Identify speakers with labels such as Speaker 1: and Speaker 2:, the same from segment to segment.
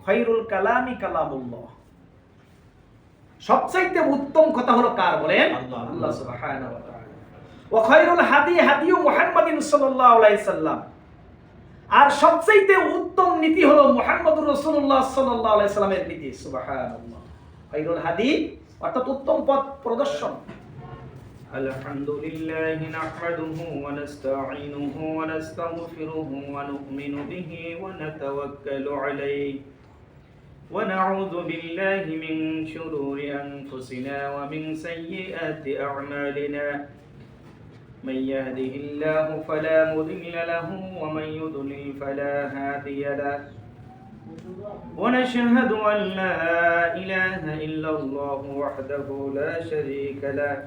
Speaker 1: খায়রুল কালামি কালামুল্লাহ। সবচাইতে উত্তম কথা হলো কার বলেন? আল্লাহ সুবহানাহু ওয়া তাআলা। ওয়া খায়রুল হাদি হাদিয়ু মুহাম্মাদিন সাল্লাল্লাহু আলাইহি সাল্লাম। আর সবচাইতে উত্তম নীতি হলো মুহাম্মদুর রাসূলুল্লাহ সাল্লাল্লাহু আলাইহি সাল্লামের নীতি। সুবহানাল্লাহ। খায়রুল হাদি অর্থাৎ উত্তম পথ প্রদর্শন। আলহামদুলিল্লাহি নাহমাদুহু ওয়া নাস্তাঈনুহু ওয়া নাস্তাগফিরুহু ওয়া নু'মিনু বিহি ওয়া নাতাওয়াক্কালু আলাইহি ওয়া নাউযু বিল্লাহি মিন শুরুরি আনফুসিনা ওয়া মিন সাইয়্যাতি আ'মালিনা। من يهده الله فلا مضل له ومن يضلل فلا هادي له ونشهد أن لا إله إلا الله وحده لا شريك له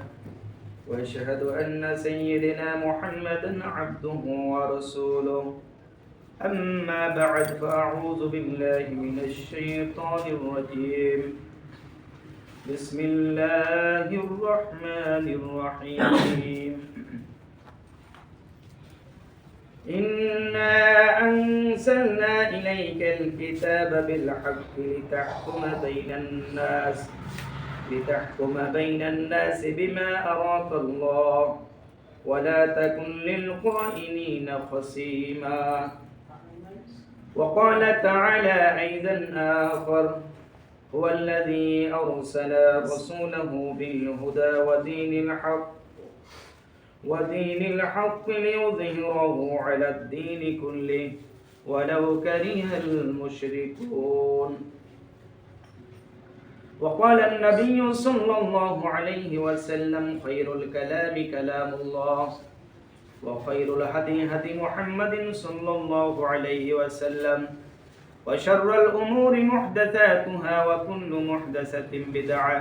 Speaker 1: وأشهد أن سيدنا محمدا عبده ورسوله أما بعد فأعوذ بالله من الشيطان الرجيم بسم الله الرحمن الرحيم إنا أنزلنا إليك الكتاب بالحق لتحكم بين الناس بما أراك الله ولا تكن للخائنين خصيما. وقال تعالى أيضا آخر هو الذي أرسل رسوله بالهدى ودين الحق ليظهره على الدين كله ولو كره المشركون. وقال النبي صلى الله عليه وسلم خير الكلام كلام الله وخير الهدي هدي محمد صلى الله عليه وسلم وشر الأمور محدثاتها وكل محدثة بدعة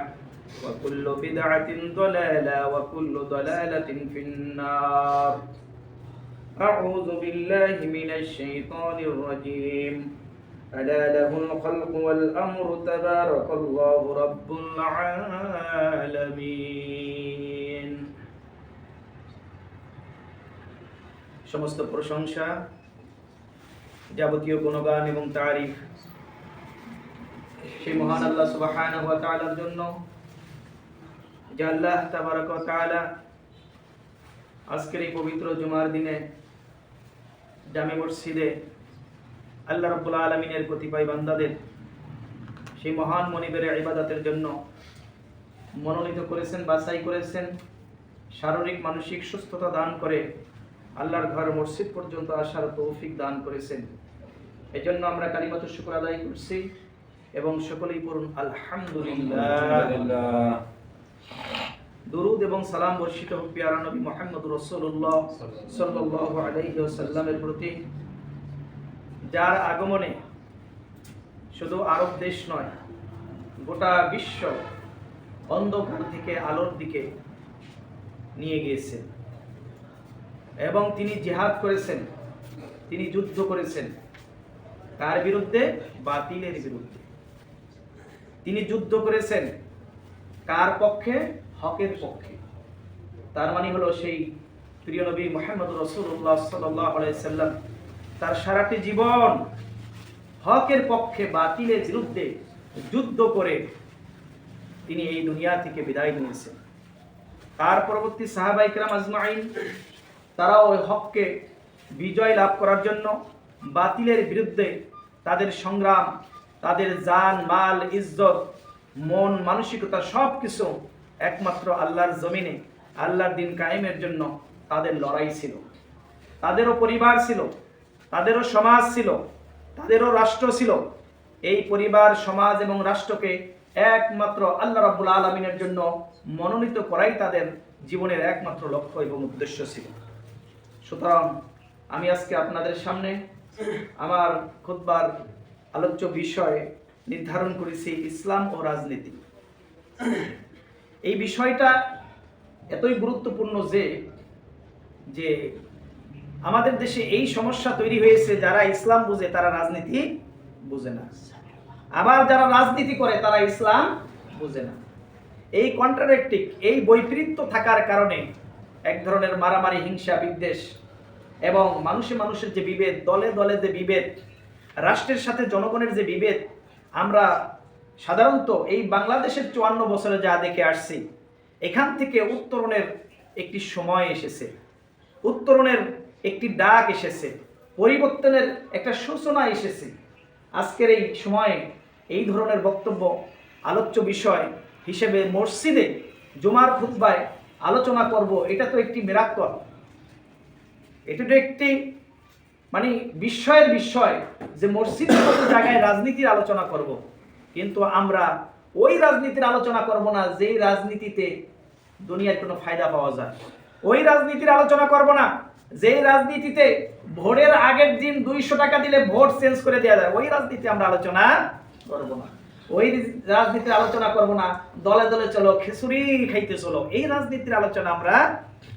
Speaker 1: وكل بدعة ضلالة وكل ضلالة في النار. أعوذ بالله من الشيطان الرجيم. ألا له الخلق والأمر تبارك الله رب العالمين. সমস্ত প্রশংসা, যাবতীয় গুণগান এবং তারিফ সেই মহান আল্লাহ সুবহানাহু ওয়া তাআলার জন্য, যে আল্লাহ তাবারক ওয়া তাআলা আজকের এই পবিত্র জুমার দিনে জামে মসজিদে আল্লাহ রাব্বুল আলামিনের কতিপয় বান্দাদের সেই মহান মনিবের ইবাদতের জন্য মনোনীত করেছেন, বাছাই করেছেন, শারীরিক মানসিক সুস্থতা দান করে আল্লাহর ঘর মসজিদ পর্যন্ত আসার তৌফিক দান করেছেন। এজন্য আমরা কালিমাতুশ শুকর আদায় করছি এবং সকলেই পড়ুন আলহামদুলিল্লাহ। দুরুদ এবং সালাম বর্ষিত হোক প্যারা নবী মুহাম্মদ রাসূলুল্লাহ সাল্লাল্লাহু আলাইহি ওয়াসাল্লামের প্রতি, যার আগমনে শুধু আরব দেশ নয়, গোটা বিশ্ব অন্ধকার থেকে আলোর দিকে নিয়ে গিয়েছেন এবং তিনি জিহাদ করেছেন, তিনি যুদ্ধ করেছেন। কার বিরুদ্ধে? বাতিলের বিরুদ্ধে। তিনি যুদ্ধ করেছেন কার পক্ষে? হকের পক্ষে। তার মানে হলো সেই প্রিয় নবী মুহাম্মদ রাসূলুল্লাহ সাল্লাল্লাহু আলাইহি সাল্লাম তার সারাটি জীবন হকের পক্ষে বাতিলের বিরুদ্ধে যুদ্ধ করে তিনি এই দুনিয়া থেকে বিদায় নিয়েছেন। তার পরবর্তী সাহাবায়ে কেরাম আজমাইন তারাও ওই হককে বিজয় লাভ করার জন্য বাতিলের বিরুদ্ধে তাদের সংগ্রাম, তাদের জান, মাল, ইজ্জত, মন, মানসিকতা সব কিছু একমাত্র আল্লাহর জমিনে আল্লাহর দ্বীন কায়েমের জন্য তাদের লড়াই ছিল। তাদেরও পরিবার ছিল, তাদেরও সমাজ ছিল, তাদেরও রাষ্ট্র ছিল। এই পরিবার, সমাজ এবং রাষ্ট্রকে একমাত্র আল্লাহ রাব্বুল আলামিনের জন্য মনোনীত করাই তাদের জীবনের একমাত্র লক্ষ্য এবং উদ্দেশ্য ছিল। সুতরাং আমি আজকে আপনাদের সামনে আমার খুতবার আলোচ্য বিষয় নির্ধারণ করেছি ইসলাম ও রাজনীতি। এই বিষয়টা এতই গুরুত্বপূর্ণ যে আমাদের দেশে এই সমস্যা তৈরি হয়েছে, যারা ইসলাম বুঝে তারা রাজনীতি বুঝে না, আবার যারা রাজনীতি করে তারা ইসলাম বুঝে না। এই কন্ট্রাডিক্টিং, এই বৈপরীত্য থাকার কারণে এক ধরনের মারামারি, হিংসা, বিদ্বেষ এবং মানুষের যে বিভেদ, দলে দলে যে বিভেদ, রাষ্ট্রের সাথে জনগণের যে বিভেদ, আমরা সাধারণত এই বাংলাদেশের 54 বছরে যা দেখে আসছি, এখান থেকে উত্তরণের একটি সময় এসেছে, উত্তরণের একটি ডাক এসেছে, পরিবর্তনের একটা সূচনা এসেছে। আজকের এই সময়ে এই ধরনের বক্তব্য আলোচ্য বিষয় হিসেবে মসজিদে জুমার খুতবায় আলোচনা করব, এটা তো একটি মিরাক্কল, এটা তো একটি মানে বিস্ময়ের বিষয় যে মসজিদের মতো জায়গায় রাজনীতির আলোচনা করব। কিন্তু আমরা ওই রাজনীতির আলোচনা করব না যেই রাজনীতিতে দুনিয়ার কোনো ফায়দা পাওয়া যায়, ওই রাজনীতির আলোচনা করব না যেই রাজনীতিতে ভোটের আগের দিন 200 টাকা দিলে ভোট চেঞ্জ করে দেওয়া যায়, ওই রাজনীতি আমরা আলোচনা করব না। ওই রাজনীতির আলোচনা করব না দলে দলে চলো খিচুড়ি খাইতে চলো, এই রাজনীতির আলোচনা আমরা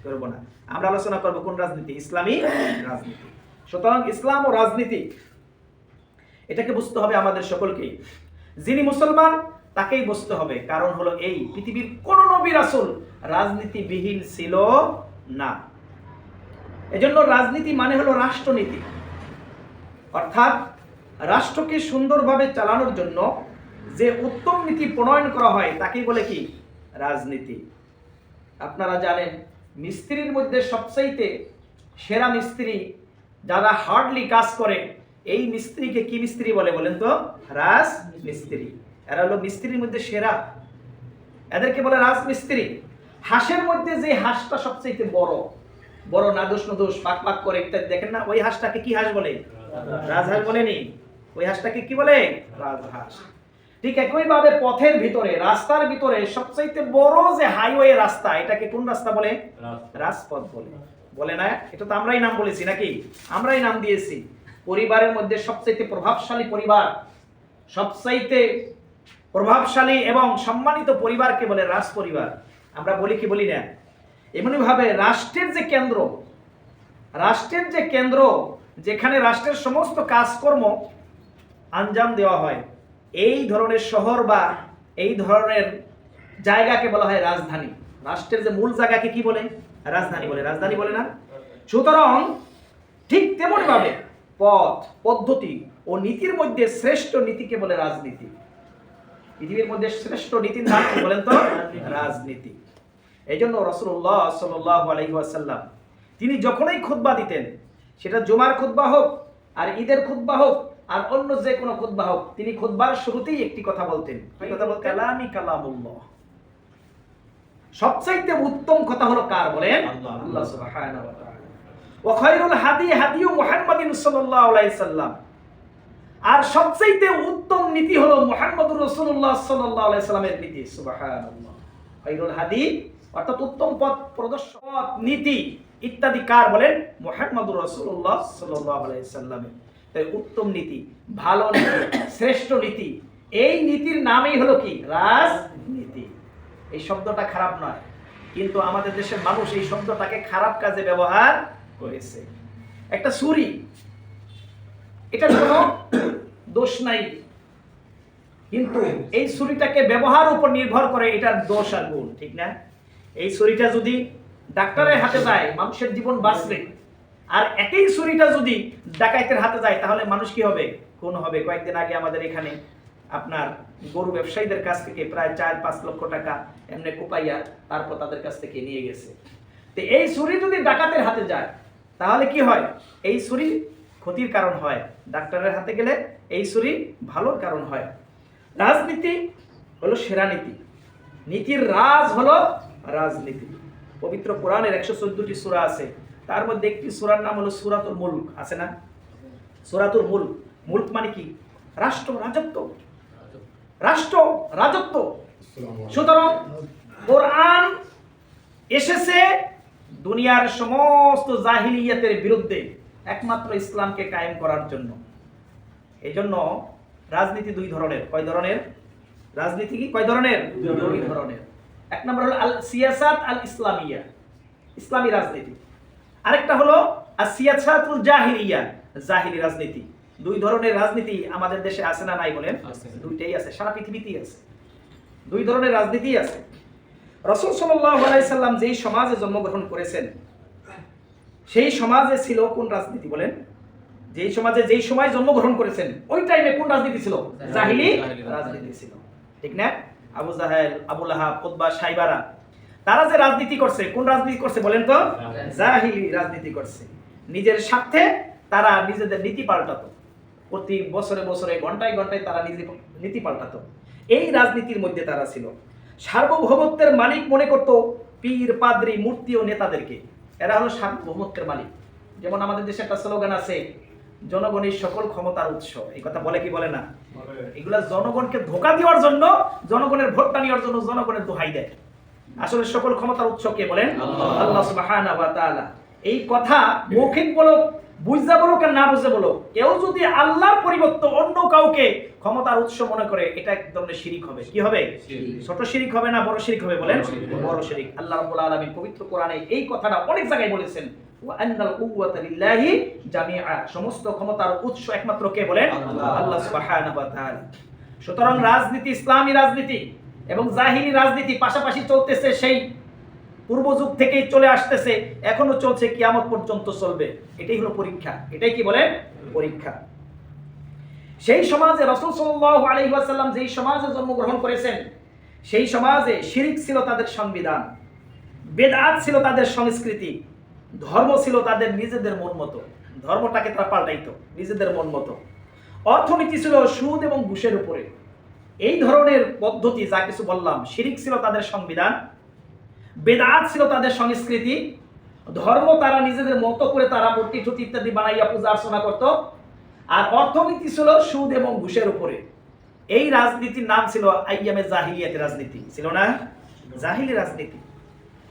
Speaker 1: করব না। আমরা আলোচনা করব কোন রাজনীতি? ইসলামী রাজনীতি। সুতরাং ইসলাম ও রাজনীতি এটাকে বুঝতে হবে আমাদের সকলকেই। যিনি মুসলমান তাকেই বুঝতে হবে, কারণ হলো এই পৃথিবীর কোন নবী রাসূল রাজনীতিবিহীন ছিল না। এজন্য রাজনীতি মানে হলো রাষ্ট্রনীতি, অর্থাৎ রাষ্ট্রকে সুন্দরভাবে চালানোর জন্য যে উত্তম নীতি প্রণয়ন করা হয় তাকেই বলে কি? রাজনীতি। আপনারা জানেন মিস্ত্রির মধ্যে সবচাইতে সেরা মিস্ত্রি যারা হার্ডলি কাজ করে, এই মিস্ত্রিকে কি মিস্ত্রি বলে বলেন তো? রাজমিস্ত্রি। এরা হলো মিস্ত্রির মধ্যে সেরা, এদেরকে বলে রাজমিস্ত্রি। হাঁসের মধ্যে যে হাঁসটা সবচাইতে বড় বড় নাদোষ নদোষ পাক পাক করে ইত্যাদি দেখেন না, ওই হাঁসটাকে কি হাঁস বলে? রাজহাঁস বলেনি, ওই হাঁসটাকে কি বলে? রাজহাঁস। ঠিক একইভাবে পথের ভিতরে রাস্তার ভিতরে সবচাইতে বড় যে হাইওয়ে রাস্তা, এটাকে কোন রাস্তা বলে? রাজপথ বলে। বলে না? এটা তো আমরাই নাম বলেছি নাকি? আমরাই নাম দিয়েছি। পরিবারের মধ্যে সবচাইতে প্রভাবশালী পরিবার, সবচাইতে প্রভাবশালী এবং সম্মানিত পরিবারকে বলে রাজ পরিবার। আমরা বলি কি বলি না? এমনি ভাবে রাষ্ট্রের যে কেন্দ্র, রাষ্ট্রের যে কেন্দ্র যেখানে রাষ্ট্রের সমস্ত কাজকর্ম আঞ্জাম দেওয়া হয়, এই ধরনের শহর বা এই ধরনের জায়গাকে বলা হয় রাজধানী। রাষ্ট্রের যে মূল জায়গাকে কি বলে? রাজধানী বলে। রাজধানী বলে না? সুতরাং ঠিক তেমনি ভাবে পথ পদ্ধতি ও নীতির মধ্যে শ্রেষ্ঠ নীতিকে বলে রাজনীতি। পৃথিবীর মধ্যে শ্রেষ্ঠ নীতির নাম কি বলেন তো? রাজনীতি। এই জন্য রাসূলুল্লাহ সাল্লাল্লাহু আলাইহি ওয়াসাল্লাম তিনি যখনই খুতবা দিতেন, সেটা জুমার খুতবা হোক আর ঈদের খুতবা হোক আর অন্য যে কোনো খুতবা হোক, তিনি খুতবার শুরুতেই একটি কথা বলতেন। কি কথা বলতেন? কালামি কালামুল্লাহ। সবচাইতে উত্তম কথা হলো কার বলেন? আল্লাহ সুবহানাহু ওয়া তাআলা। ওয়া খায়রুল হাদি হাদিয়ু মুহাম্মাদিন সাল্লাল্লাহু আলাইহি সাল্লাম। আর সবচাইতে উত্তম নীতি হলো মুহাম্মদুর রাসূলুল্লাহ সাল্লাল্লাহু আলাইহি সাল্লামের নীতি। সুবহানাল্লাহ। খায়রুল হাদি অর্থাৎ উত্তম পথ প্রদর্শক নীতি ইত্যাদি কার বলেন? মুহাম্মদুর রাসূলুল্লাহ সাল্লাল্লাহু আলাইহি সাল্লামের। তাই উত্তম নীতি, ভালো নীতি, শ্রেষ্ঠ নীতি, এই নীতির নামই হলো কি? রাজনীতি। এই শব্দটা খারাপ নয়, কিন্তু আমাদের দেশের মানুষ এই শব্দটাকে খারাপ কাজে ব্যবহার করেছে। একটা ছুরি, এটার কোনো দোষ নাই, কিন্তু এই ছুরিটাকে ব্যবহার উপর নির্ভর করে এটার দোষ আর গুণ, ঠিক না? এই ছুরিটা যদি ডাক্তারের হাতে যায় মানুষের জীবন বাঁচবে, আর একই ছুরিটা যদি ডাকাইতের হাতে যায় তাহলে মানুষ কি হবে? খুন হবে। কয়েকদিন আগে আমাদের এখানে আপনার গরু ব্যবসায়ীদের কাছ থেকে প্রায় 4-5 লক্ষ টাকা এমনি কোপাইয়া তারপর তাদের কাছ থেকে নিয়ে গেছে। তো এই ছুরি যদি ডাকাতের হাতে যায় তাহলে কি হয়? এই ছুরি ক্ষতির কারণ হয়, ডাক্তারের হাতে গেলে এই ছুরি ভালোর কারণ হয়। রাজনীতি হলো সেরা নীতি, নীতির রাজ হলো রাজনীতি। পবিত্র কোরআনের 114টি সূরা আছে, তার মধ্যে একটি সূরার নাম হলো সূরাতুল মুলক, আছে না? সূরাতুল মুলক। মুলক মানে কি? রাষ্ট্র, রাজত্ব। রাষ্ট্র, রাজত্ব। সুতরাং কোরআন এসেছে দুনিয়ার সমস্ত জাহিলিয়াতের বিরুদ্ধে, একমাত্র ইসলামকে কায়েম করার জন্য। এই জন্য রাজনীতি দুই ধরনের। কয় ধরনের? রাজনীতি কি কয় ধরনের? দুই ধরনের। এক নম্বর হলো আল সিয়াসাত আল ইসলামিয়া, ইসলামী রাজনীতি। আরেকটা হলো আর সিয়াসাতুল জাহিলিয়া, জাহিলি রাজনীতি। দুই ধরনের রাজনীতি আমাদের দেশে আছে না নাই বলেন? দুইটাই আছে, সারা পৃথিবীতেই আছে। দুই ধরনের রাজনীতি আছে। রাসূল সাল্লাল্লাহু আলাইহি সাল্লাম যেই সমাজে জন্মগ্রহণ করেছেন, সেই সমাজে ছিল কোন রাজনীতি বলেন? যেই সমাজে যেই সময় জন্মগ্রহণ করেছেন ওই টাইমে কোন রাজনীতি ছিল? জাহিলি রাজনীতি ছিল, ঠিক না? আবু জাহেল, আবু লাহাব, উতবা, সাইবারা, তারা যে রাজনীতি করছে, কোন রাজনীতি করছে বলেন তো? জাহিলি রাজনীতি করছে। নিজের স্বার্থে তারা নিজেদের নীতি পাল্টাতো, প্রতি বছরে বছরে ঘন্টায় ঘন্টায় তারা নীতি পাল্টাতো। এই রাজনীতির মধ্যে তারা ছিল। সার্বভৌমত্বের মালিক মনে করত পীর, পাদ্রী, মূর্তি ও নেতাদেরকে। এরা হলো সার্বভৌমত্বের মালিক। যেমন আমাদের দেশে একটা স্লোগান আছে, জনগণের সকল ক্ষমতার উৎস। এই কথা বলে কি বলে না? এগুলা জনগণকে ধোঁকা দেওয়ার জন্য, জনগণের ভোটটা নেওয়ার জন্য জনগণের দোহাই দেয়। আসলে সকল ক্ষমতার উৎস কে বলেন? আল্লাহ সুবহানাহু ওয়া তাআলা। এই কথা মৌখিক বলো, বুঝা বলো আর না বুঝে বলো, কেউ যদি আল্লাহর পরিবর্তে অন্য কাউকে ক্ষমতার উৎস মনে করে, এটা এক ধরনের শিরিক হবে। কি হবে? ছোট শিরিক হবে না বড় শিরিক হবে বলেন? বড় শিরিক। আল্লাহ রাব্বুল আলামিন পবিত্র কোরআনে এই কথাটা অনেক জায়গায় বলেছেন, ওয়া আন্নাল কুওয়াতা লিল্লাহি জামিআ। সমস্ত ক্ষমতার উৎস একমাত্র কে বলেন? আল্লাহ সুবহানাহু ওয়া তাআলা। সুতরাং রাজনীতি, ইসলামী রাজনীতি এবং জাহিলি রাজনীতি পাশাপাশি চলতেছে, সেই পূর্ব যুগ থেকেই চলে আসতেছে, এখনো চলছে, কিয়ামত পর্যন্ত চলবে। এটাই হলো পরীক্ষা। এটাই কি বলে? পরীক্ষা। সেই সমাজে রাসূল সাল্লাল্লাহু আলাইহি ওয়াসাল্লাম যেই সমাজে জন্মগ্রহণ করেছেন, সেই সমাজে শিরক ছিল তাদের সংবিধান, বেদআত ছিল তাদের সংস্কৃতি, ধর্ম ছিল তাদের নিজেদের মন মতো। ধর্মটাকে তারা পাল্টাইতো নিজেদের মন মতো। অর্থনীতি ছিল সুদ এবং ঘুষের উপরে। এই ধরনের পদ্ধতি যা কিছু বললাম, শিরক ছিল তাদের সংবিধান, বেদআত ছিল তাদের সংস্কৃতি, ধর্ম তারা নিজেদের মতো করে তারা মূর্তি টুতি ইত্যাদি বানাইয়া পূজা অর্চনা করত, আর অর্থনীতি ছিল সুদ এবং ঘুষের উপরে। এই রাজনীতির নাম ছিল আইয়ামে জাহিলিয়াতের রাজনীতি, ছিল না? জাহিলি রাজনীতি।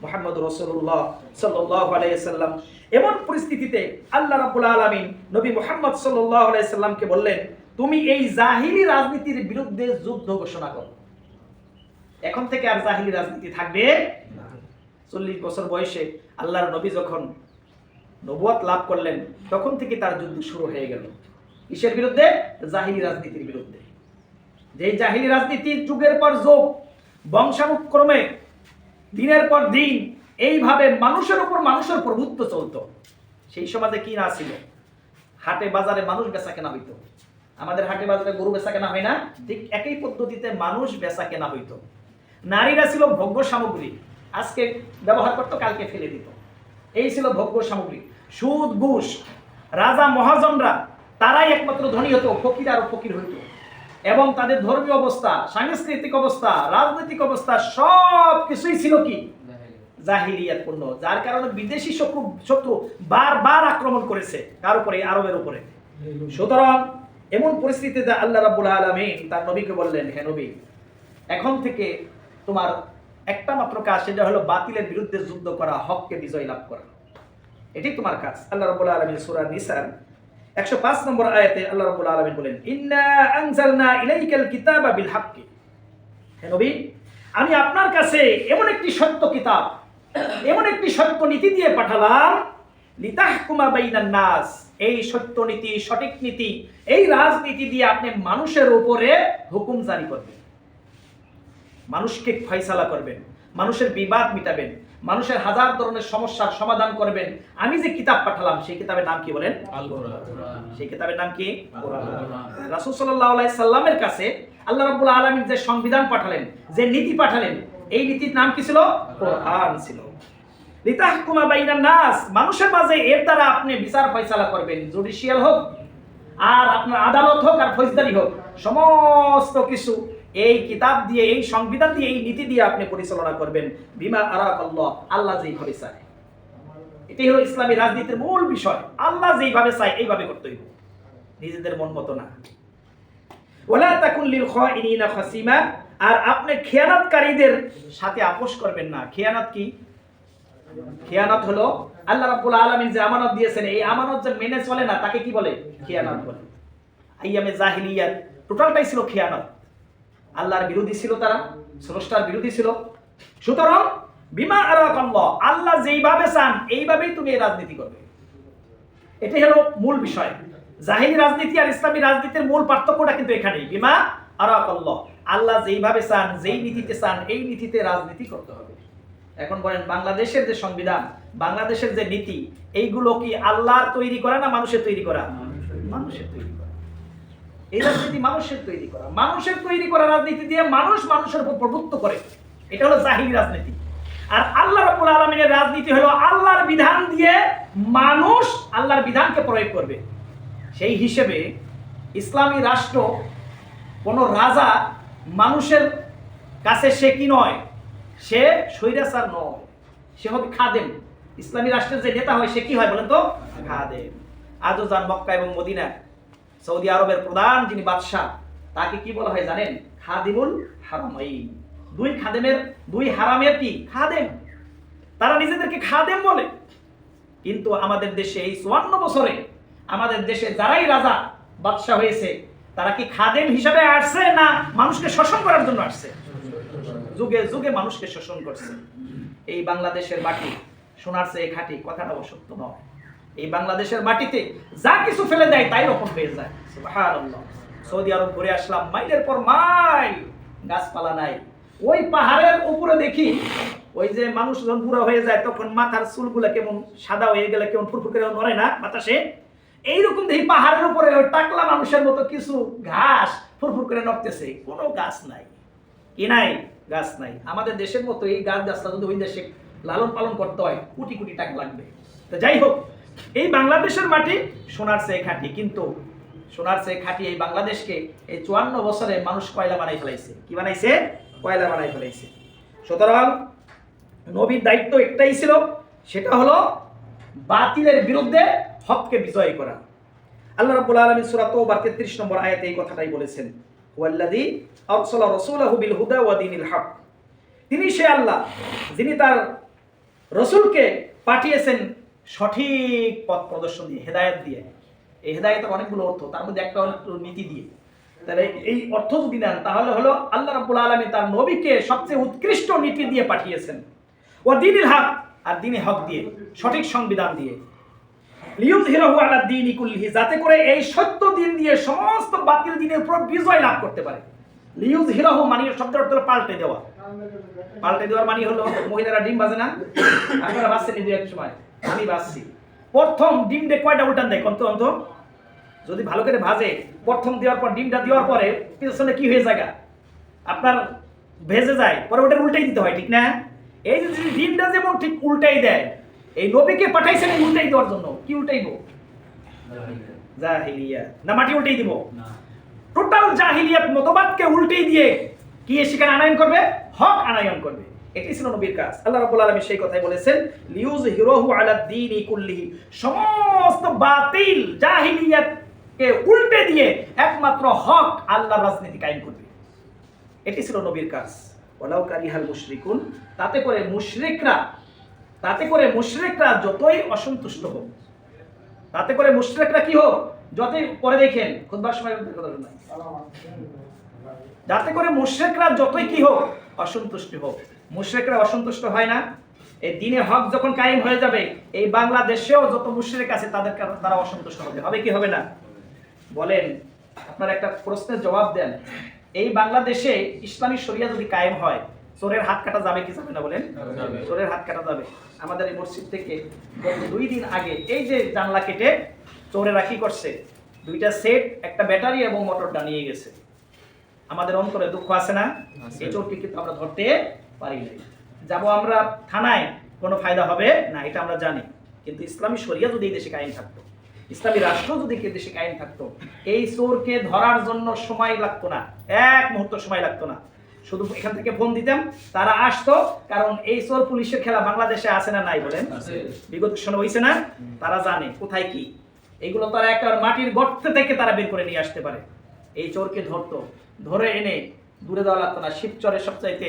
Speaker 1: মুহাম্মদ রাসূলুল্লাহ সাল্লাল্লাহু আলাইহি ওয়াসাল্লাম এমন পরিস্থিতিতে আল্লাহ রাব্বুল আলামিন নবী মুহাম্মদ সাল্লাল্লাহু আলাইহি ওয়াসাল্লামকে বললেন, তুমি এই জাহিলি রাজনীতির বিরুদ্ধে যুদ্ধ ঘোষণা করো। এখন থেকে আর জাহিলি রাজনীতি থাকবে না। 40 বছর বয়সে আল্লাহর নবী যখন নবুয়ত লাভ করলেন, তখন থেকে তার যুদ্ধ শুরু হয়ে গেল। কিসের বিরুদ্ধে? জাহিলি রাজনীতির বিরুদ্ধে। যেই জাহিলি রাজনীতির যুগের পর যুগ, বংশানুক্রমে দিনের পর দিন এইভাবে মানুষের উপর মানুষের প্রভুত্ব চলতো। সেই সমাজে কি না ছিল? হাটে বাজারে মানুষ বেচা কেনা হইতো। আমাদের হাটে বাজারে গরু বেচা কেনা হয় না? ঠিক একই পদ্ধতিতে মানুষ বেচা কেনা হইতো। নারীরা ছিল ভোগ্য সামগ্রী, আজকে ব্যবহার করতো, কালকে ফেলে দিত। এই ছিল ভোগ্য সামগ্রী। সুদ, ঘুষ, রাজা মহাজনরা তারাই একমাত্র ধনী হতো, ফকির আরো ফকির হইত। এবং তাদের ধর্মীয় অবস্থা, সাংস্কৃতিক অবস্থা, রাজনৈতিক অবস্থা সব কিছুই ছিল কি? জাহিলিয়াতপূর্ণ। যার কারণে বিদেশি শত্রু বারবার আক্রমণ করেছে কার উপরে? আরবের উপরে। সুতরাং এমন পরিস্থিতিতে আল্লাহ রাব্বুল আলামিন তার নবীকে বললেন, হে নবী, এখন থেকে তোমার একটা মাত্র কাজ, সেটা হলো বাতিলের বিরুদ্ধে যুদ্ধ করা, হককে বিজয় লাভ করা। এটাই তোমার কাজ। আল্লাহ রাব্বুল আলামিন সূরা নিসার 105 নম্বর আয়াতে আল্লাহ রাব্বুল আলামিন বলেন, ইন্না আনজালনা ইলাইকাল কিতাবা বিল হাক্কি। হে নবী, আমি আপনার কাছে এমন একটি সত্য কিতাব, এমন একটি সত্য নীতি দিয়ে পাঠালাম, লিতাহকুমা বাইনান নাস। এই সত্য নীতি, সঠিক নীতি, এই রাজনীতি দিয়ে আপনি মানুষের উপরে হুকুম জারি করবেন, মানুষকে ফয়সালা করবেন, মানুষের বিবাদ মিটাবেন, মানুষের হাজার ধরনের সমস্যার সমাধান করবেন। আমি যে কিতাব পাঠালাম সেই কিতাবের নাম কি বলেন? আল কোরআন। সেই কিতাবের নাম কি? কোরআন। রাসূল সাল্লাল্লাহু আলাইহি সাল্লামের কাছে আল্লাহ রাব্বুল আলামিন যে সংবিধান পাঠালেন, যে নীতি পাঠালেন, এই নীতির নাম কি ছিল? কোরআন ছিল। লিতাহকুমা বাইনান নাস, মানুষের মাঝে এর দ্বারা আপনি বিচার ফয়সালা করবেন, জুডিশিয়াল হোক আর আপনার আদালত হোক আর ফৌজদারি হোক, সমস্ত কিছু এই কিতাব দিয়ে, এই সংবিধান দিয়ে, এই নীতি দিয়ে আপনি পরিচালনা করবেন। বিমা আরাকাল্লাহ, আল্লাহ যেইভাবে চায়। এটাই হলো ইসলামী রাজনীতির মূল বিষয়। আল্লাহ যেইভাবে চায় এইভাবে করতে হইব, নিজেদের মন মতো না। ওয়ালা তাকুন লিল খাইনিনা খাসিমা, আর আপনি খেয়ানতকারীদের সাথে আপোষ করবেন না। খেয়ানত কি? খেয়ানত হলো আল্লাহ রাব্বুল আলামিন যে আমানত দিয়েছেন, এই আমানত যে মেনে চলে না, তাকে কি বলে? খেয়ানত বলে। আইয়ামে জাহিলিয়াত টোটালটাই ছিল খেয়ানত। আল্লাহর বিরোধী ছিল, তারা স্রষ্টার বিরোধী ছিল। সুতরাং বিমা আরাকাল্লাহ, আল্লাহ যেইভাবে চান এইভাবেই তুমি এই রাজনীতি করবে। এটাই হলো মূল বিষয়। জাহিলি রাজনীতি আর ইসলামী রাজনীতির মূল পার্থক্যটা কিন্তু এখানেই। বিমা আরাকাল্লাহ, আল্লাহ যেইভাবে চান, যেই নীতিতে চান, এই নীতিতে রাজনীতি করতে হবে। এখন বলেন, বাংলাদেশের যে সংবিধান, বাংলাদেশের যে নীতি, এইগুলো কি আল্লাহর তৈরি করা না মানুষের তৈরি করা? মানুষের তৈরি করা। এই রাজনীতি মানুষের তৈরি করা, মানুষের তৈরি করা রাজনীতি দিয়ে মানুষ মানুষের উপর প্রভুত্ব করে, এটা হলো জাহিরি রাজনীতি। আর আল্লাহ রাব্বুল আলামিনের রাজনীতি হলো আল্লাহর বিধান দিয়ে মানুষ আল্লাহর বিধানকে প্রয়োগ করবে। সেই হিসেবে ইসলামী রাষ্ট্র, কোনো রাজা মানুষের কাছে সে কি নয়, সে স্বৈরাচার নয়, সে হবে খাদেম। ইসলামী রাষ্ট্রের যে নেতা হয় সে কি হয় বলেন তো? খাদেম। আজও যান মক্কা এবং মদিনা, সৌদি আরবের প্রধান যিনি বাদশাহ, তাকে কি বলা হয় জানেন? খাদিমুল হারামাইন। দুই খাদেমের, দুই হারামের কি খাদেম, তারা নিজেদেরকে খাদেম বলে। কিন্তু আমাদের দেশে এই 54 বছরে আমাদের দেশে যারাই রাজা বাদশাহ হয়েছে, তারা কি খাদেম হিসাবে আসছে না মানুষকে শোষণ করার জন্য আসছে? যুগে যুগে মানুষকে শোষণ করছে। এই বাংলাদেশের মাটি সোনার চেয়ে খাঁটি, কথাটা অসত্য নয়। এই বাংলাদেশের মাটিতে যা কিছু ফেলে দেয় তাই রকম হয়ে যায়। সুবহানাল্লাহ। সৌদি আরব ঘুরে আসলাম, মাইলের পর মাইল গাছপালা নাই। ওই পাহাড়ের উপরে দেখি ওই যে মানুষ যখন বুড়া হয়ে যায় তখন মাথার চুলগুলো কেমন সাদা হয়ে গেলে কেমন ফুরফুর করে নড়ে না বাতাসে, এইরকম দেখি পাহাড়ের উপরে ওই টাকলা মানুষের মতো কিছু ঘাস ফুরফুর করে নড়তেছে। কোনো গাছ নাই, কি নাই? গাছ নাই। আমাদের দেশের মতো এই গাছ গাছটা যদি ওই দেশে লালন পালন করতে হয় কোটি কোটি টাকা লাগবে। তো যাই হোক, এই বাংলাদেশের মাটি সোনার চেয়ে খাঁটি, কিন্তু সোনার চেয়ে খাঁটি এই বাংলাদেশকে এই 54 বছরে মানুষ কয়লা বানাই ফেলাইছে। কি বানাইছে? কয়লা বানাই ফেলাইছে। সুতরাং নবীর দায়িত্ব একটাই ছিল, সেটা হলো বাতিলের বিরুদ্ধে হককে বিজয় করা। আল্লাহ রাব্বুল আলামিন সূরা তাওবার 33 নম্বর আয়াতে এই কথাটাই বলেছেন, ওয়াল্লাযী আরসালা রাসূলাহু বিল হুদা ওয়া দীনিল হক। তিনি সে আল্লাহ যিনি তার রাসূলকে পাঠিয়েছেন সঠিক পথ প্রদর্শন দিয়ে, হেদায়েত দিয়ে। এই হেদায়েতের অনেকগুলো অর্থ, তার মধ্যে একটা হলো নীতি দিয়ে। তাহলে এই অর্থ যদি নেন তাহলে হলো আল্লাহ রাব্বুল আলামিন তার নবীকে সবচেয়ে উৎকৃষ্ট নীতি দিয়ে পাঠিয়েছেন। ও দীনিল হক, আর দ্বীনে হক দিয়ে, সঠিক সংবিধান দিয়ে। লিইয়ুযহিরাহু আলা দ্বীনি কুল্লিহি, যাতে করে এই সত্য দিন দিয়ে সমস্ত বাতিল দিনের উপর বিজয় লাভ করতে পারে। লিইয়ুযহিরাহু মানে শব্দের অর্থ হলো পাল্টে দেওয়া। পাল্টে দেওয়ার মানে হলো মহিলারা ডিম ভাজে না, আপনারা ভাজছেন এই এক সময়, আমি ভাজছি। প্রথম ডিমটা কয়টা উল্টান দেয় কোন তো? যদি ভালো করে ভাজে, প্রথম দেওয়ার পর ডিমটা দেওয়ার পরে পিছনে কি হয়ে যায়, আপনার ভেজে যায়, পরে ওটা উল্টাই দিতে হয়, ঠিক না? এই যে ডিমটা যেমন ঠিক উল্টাই দেয়, এই নবীকে পাঠাইছেন এই উল্টাই দেওয়ার জন্য। কি উল্টাইবো? জাহিলিয়াত না মাটি উল্টাই দিব? টোটাল জাহিলিয়াত মতবাদকে উল্টাই দিয়ে কি সেখানে আনয়ন করবে? হক আনয়ন করবে। এটাই ছিল নবীর কাজ। আল্লাহ রাব্বুল আলামিন সেই কথাই বলেছেন, লিইয়ুযহিরাহু আলা দ্বীনি কুল্লিহি, সমস্ত বাতিল জাহিলিয়াতকে উল্টে দিয়ে একমাত্র হক আল্লাহর রাজনীতি কায়েম করবে। এটাই ছিল নবীর কাজ। ওয়ালাউ কারিহাল মুশরিকুন, তাতে করে মুশরিকরা যতই অসন্তুষ্ট হোক, তাতে করে মুশরিকরা কি হোক, যতই পরে দেখেন খুতবার সময় যাতে করে মুশরিকরা যতই কি হোক, অসন্তুষ্ট হোক। মুশরিকরা অসন্তুষ্ট হয় না, এই দ্বীনে হক যখন কায়েম হয়ে যাবে, এই বাংলাদেশেও যত মুশরিক আছে তাদের দ্বারা অসন্তুষ্ট হবে কি হবে না? বলেন, আপনারা একটা প্রশ্নের জবাব দেন। এই বাংলাদেশে ইসলামী শরিয়া যদি কায়েম হয়, চোরের হাত কাটা যাবে কি যাবে না বলেন? চোরের হাত কাটা যাবে। আমাদের এই মসজিদ থেকে 2 দিন আগে এই যে জানলা কেটে চোরেরা কি করছে, 2টা সেট, একটা ব্যাটারি এবং মোটরটা নিয়ে গেছে। আমাদের অন্তরে দুঃখ আছে না? এই চোরকে কিন্তু আমরা ধরতে পারি নাই। যাবো আমরা থানায়, কোনো ফায়দা হবে না, এটা আমরা জানি। কিন্তু ইসলামী শরিয়া যদি এই দেশে কায়েম থাকতো, ইসলামী রাষ্ট্র যদি এই দেশে কায়েম থাকতো, এই চোরকে ধরার জন্য সময় লাগতো না, 1 মুহূর্ত সময় লাগতো না। শুধু এখান থেকে ফোন দিতাম, তারা আসতো। কারণ এই চোর পুলিশের খেলা বাংলাদেশে আছে না নাই বলেন? বিগত সময় হয়েছে না? তারা জানে কোথায় কি। এইগুলো তারা একটা মাটির গর্ত থেকে তারা বের করে নিয়ে আসতে পারে। এই চোরকে ধরতো, ধরে এনে দূরে দেওয়া লাগতো না। শিবচরের সবচাইতে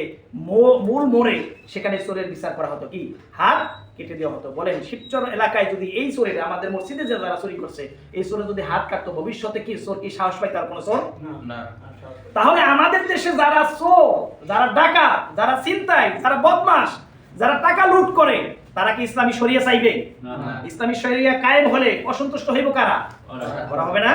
Speaker 1: মূল মোড়ে সেখানে চোরের বিচার করা হতো, কি হাত কেটে দেওয়া হতো। বলেন, শিবচর এলাকায় যদি এই চোরের, আমাদের মসজিদে যে যারা চুরি করছে, এই চোরে যদি হাত কাটতো, ভবিষ্যতে কি চোর কি সাহস পায়? তার কোনো চোর না। তাহলে আমাদের দেশে যারা চোর, যারা ডাকাত, যারা ছিনতাই, যারা বদমাশ, যারা টাকা লুট করে, তারা কি ইসলামী শরিয়া চাইবে? ইসলামী শরিয়া কায়েম হলে অসন্তুষ্ট হইব কারা? করা হবে না।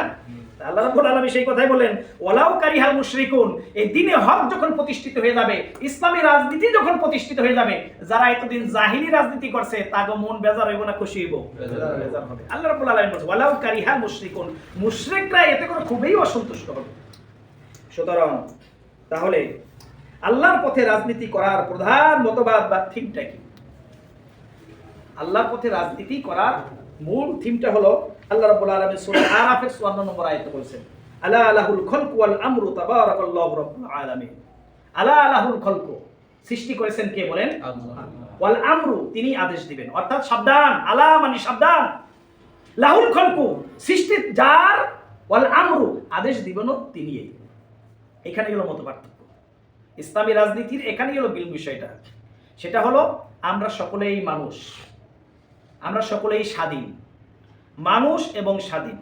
Speaker 1: আল্লাহ রাব্বুল আলামিন সেই কথাই বলেন, ওয়ালাউ কারিহাল মুশরিকুন, এই দ্বীনে হক যখন প্রতিষ্ঠিত হয়ে যাবে, ইসলামী রাজনীতি যখন প্রতিষ্ঠিত হয়ে যাবে, যারা এতদিন জাহিলি রাজনীতি করছে তাগো মন বেজার হইব না খুশি হইব? বেজার হবে। আল্লাহ রাব্বুল আলামিন বলেন ওয়ালাউ কারিহাল মুশরিকুন, মুশরিকরা এতে করে খুবই অসন্তুষ্ট হবে। সুতরাং তাহলে আল্লাহর পথে রাজনীতি করার প্রধান মতবাদ বা থিমটা কি? আল্লাহর পথে রাজনীতি করার মূল থিমটা হলো আল্লাহ রাব্বুল আলামিন সূরা আরাফের 54 নম্বর আয়াতে বলেছেন, আলা লাহুল খালকু ওয়াল আমরু তাবারাকাল্লাহু রাব্বুল আলামিন। আলা লাহুল খালকু, সৃষ্টি করেছেন কে বলেন? আল্লাহ। ওয়াল আমরু, তিনি আদেশ দিবেন, অর্থাৎ সাবধান, আলা মানে সাবধান, লাহুল খালকু সৃষ্টি যার, ওয়াল আমরু আদেশ দিবেনও তিনি। এখানে হলো মতপার্থক্য ইসলামী রাজনীতির, এখানেই হলো বিল বিষয়টা। সেটা হলো আমরা সকলেই মানুষ, আমরা সকলেই স্বাধীন, মানুষ এবং স্বাধীন।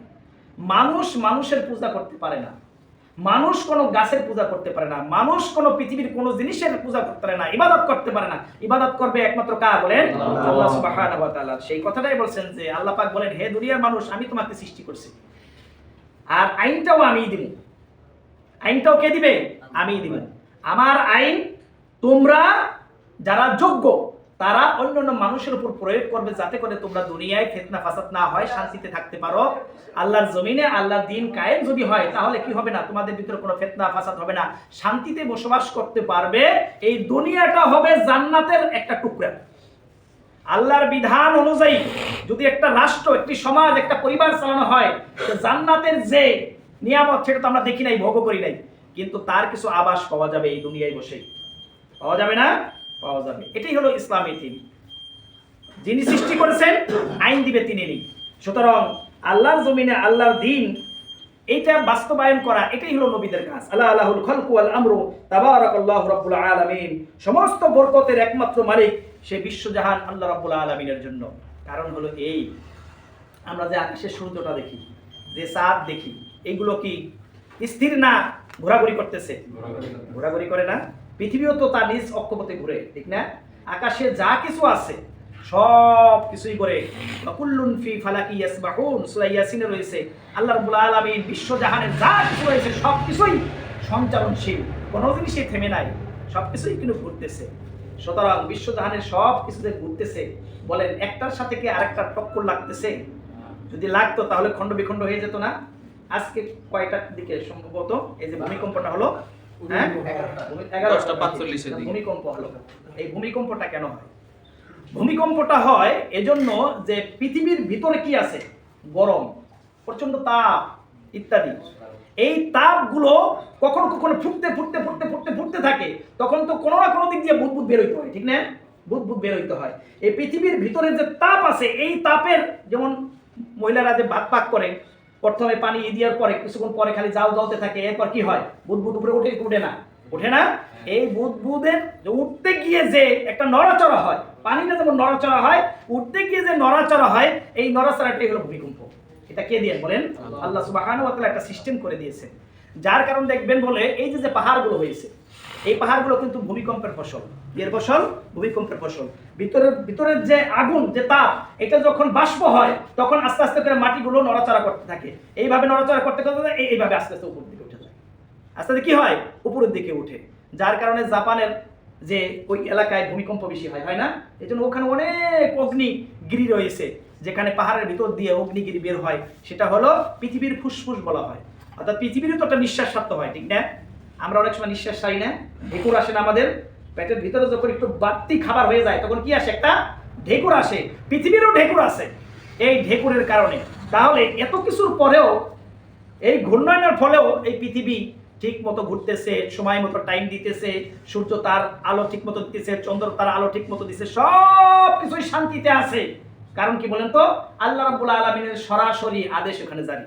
Speaker 1: মানুষ মানুষের পূজা করতে পারে না, মানুষ কোনো গাছের পূজা করতে পারে না, মানুষ কোনো পৃথিবীর কোনো জিনিসের পূজা করতে পারে না, ইবাদত করতে পারে না। ইবাদত করবে একমাত্র কার বলেন? আল্লাহ সুবহানাহু ওয়া তাআলা। সেই কথাটাই বলছেন যে আল্লাহ পাক বলেন, হে দুনিয়ার মানুষ, আমি তোমাকে সৃষ্টি করছি, আর আইনটাও আমিই দিব। আইনটাও কে দিবে? আমিই দিব। আমার আইন তোমরা যারা যোগ্য তারা অন্যান্য মানুষের উপর প্রয়োগ করবে, যাতে করে তোমরা দুনিয়ায় ফিতনা ফাসাদ না হয়, শান্তিতে থাকতে পারো। আল্লাহর জমিনে আল্লাহর দ্বীন কায়েম যদি হয়, তাহলে কি হবে না? তোমাদের ভিতরে কোনো ফিতনা ফাসাদ হবে না, শান্তিতে বসবাস করতে পারবে। এই দুনিয়াটা হবে জান্নাতের একটা টুকরা। আল্লাহর বিধান অনুযায়ী যদি একটা রাষ্ট্র, একটি সমাজ, একটা পরিবার চালানো হয়, জান্নাতের যে নিয়ামত সেটা তো আমরা দেখি নাই, ভোগ করি নাই, কিন্তু তার কিছু আভাস পাওয়া যাবে এই দুনিয়ায় বসেই। পাওয়া যাবে না? পাওয়া যাবে। এটাই হলো ইসলামী থিম। যিনি সৃষ্টি করেছেন আইন দিবে তিনি নেই। সুতরাং আল্লাহর জমিনে আল্লাহর দ্বীন এইটা বাস্তবায়ন করা, এটাই হলো নবীদের কাজ। আলা লাহুল খালকু ওয়াল আমরু তাবারাকাল্লাহু রাব্বুল আলামিন। সমস্ত বরকতের একমাত্র মালিক সে বিশ্বজাহান আল্লাহ রাব্বুল আলামিনের জন্য। কারণ হলো এই, আমরা যে আকাশের সূর্যটা দেখি, যে চাঁদ দেখি, এগুলো কি স্থির না ঘোরাঘুরি করতেছে? ঘোরাঘুরি করে না? পৃথিবীও তো তার নিজ অক্ষপথে ঘুরে, ঠিক না? আকাশে যা কিছু আছে সব কিছুই করে কুল্লুন ফি ফালাকি ইয়াসবাহুন, সূরা ইয়াসিনে রয়েছে আল্লাহ রাব্বুল আলামিন বিশ্বজাহানের যা কিছু রয়েছে সব কিছুই সঞ্চালনশীল, কোনো জিনিসই থেমে নাই, সব কিছুই কিন্তু ঘুরতেছে। সুতরাং বিশ্বজাহানের সব কিছুতে ঘুরতেছে, বলেন একটার সাথে কি আরেকটার টক্কর লাগতেছে? যদি লাগতো তাহলে খণ্ড বিখণ্ড হয়ে যেত না? আজকে কয়টার দিকে সম্ভবত এই যে ভূমিকম্পটা হলো, 11:45 ভূমিকম্প হলো। এই ভূমিকম্পটা কেন হয়? ভূমিকম্পটা হয় এজন্য যে পৃথিবীর ভিতরে কি আছে? গরম, প্রচন্ড তাপ ইত্যাদি। এই তাপগুলো কখনো কখনো ফুটতে ফুটতে ফুটতে ফুটতে ফুটতে থাকে, তখন তো কোনো না কোনো দিক দিয়ে বুদবুদ বের হইতে হয়, ঠিক না? বুদবুদ বের হইতে হয়। এই পৃথিবীর ভিতরে যে তাপ আছে, এই তাপের, যেমন মহিলারা যে ভাত পাক করে, প্রথমে পানি দেওয়ার পরে কিছুক্ষণ পরে খালি জাল জ্বলতে থাকে, এরপর কি হয়? বুদবুদ উপরে উঠে উঠে না? ওঠে না? এই বুদবুদের উঠতে গিয়ে যে একটা নড়াচড়া হয়, পানিটা যেমন নড়াচড়া হয়, উঠতে গিয়ে যে নড়াচড়া হয়, এই নড়াচড়াটাই হলো ভূমিকম্প। এটা কে দিয়ে বলেন? আল্লাহ সুবহানাহু ওয়া তাআলা একটা সিস্টেম করে দিয়েছে, যার কারণে দেখবেন বলে এই যে পাহাড়গুলো হয়েছে, এই পাহাড়গুলো কিন্তু ভূমিকম্পের ফসল। এর ফসল? ভূমিকম্পের ফসল। ভিতরের যে আগুন, যে তাপ, এটা যখন বাষ্প হয় তখন আস্তে আস্তে করে মাটিগুলো নড়াচড়া করতে থাকে। এইভাবে নড়াচড়া করতে করতে এইভাবে আস্তে আস্তে উপরের দিকে উঠে যায়। আস্তে আস্তে কি হয়? উপরের দিকে উঠে। যার কারণে জাপানের যে ওই এলাকায় ভূমিকম্প বেশি হয়, হয় না? এই জন্য ওখানে অনেক অগ্নিগিরি রয়েছে, যেখানে পাহাড়ের ভিতর দিয়ে অগ্নিগিরি বের হয়। সেটা হলো পৃথিবীর ফুসফুস বলা হয়। অর্থাৎ পৃথিবীরও তো একটা নিঃশ্বাস ছাড়তে হয়, ঠিক না? আমরা অনেক সময় নিঃশ্বাস ছাড়ি না, ঢেকুর আসে না আমাদের পেটের ভিতরে? যখন একটু বাড়তি খাবার হয়ে যায় তখন কি আসে? একটা ঢেকুর আসে। পৃথিবীরও ঢেকুর আসে এই ঢেকুরের কারণে। তাহলে এত কিছুর পরেও, এই ঘূর্ণয়নের ফলেও এই পৃথিবী ঠিক মতো ঘুরতেছে, সময় মতো টাইম দিতেছে, সূর্য তার আলো ঠিক মতো দিতেছে, চন্দ্র তার আলো ঠিক মতো দিতেছে, সব কিছুই শান্তিতে আছে। কারণ কি বলেন তো? আল্লাহ রাব্বুল আলামিনের সরাসরি আদেশ ওখানে জারি।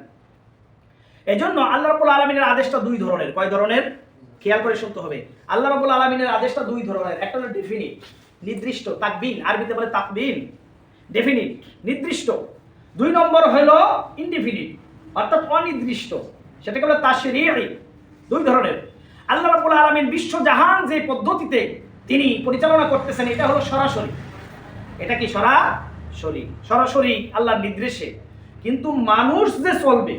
Speaker 1: এজন্য আল্লাহ রাব্বুল আলামিনের আদেশটা দুই ধরনের। কয় ধরনের? খেয়াল করে শুনতে হবে। আল্লাহ রাব্বুল আলামিনের আদেশটা দুই ধরনের। একটা হলো ডেফিনিট, নির্দিষ্ট, তাকবিন, আরবিতে বলে তাকবিন, ডেফিনিট, নির্দিষ্ট। দুই নম্বর হলো ইনডেফিনিট, অর্থাৎ অনির্দিষ্ট, সেটাকে বলে তাশরীঈ। দুই ধরনের। আল্লাহ রাব্বুল আলামিন বিশ্বজাহান যে পদ্ধতিতে তিনি পরিচালনা করতেছেন, এটা হলো সরাসরি। এটা কি? সরাসরি, সরাসরি আল্লাহর নির্দেশে। কিন্তু মানুষ যে চলবে,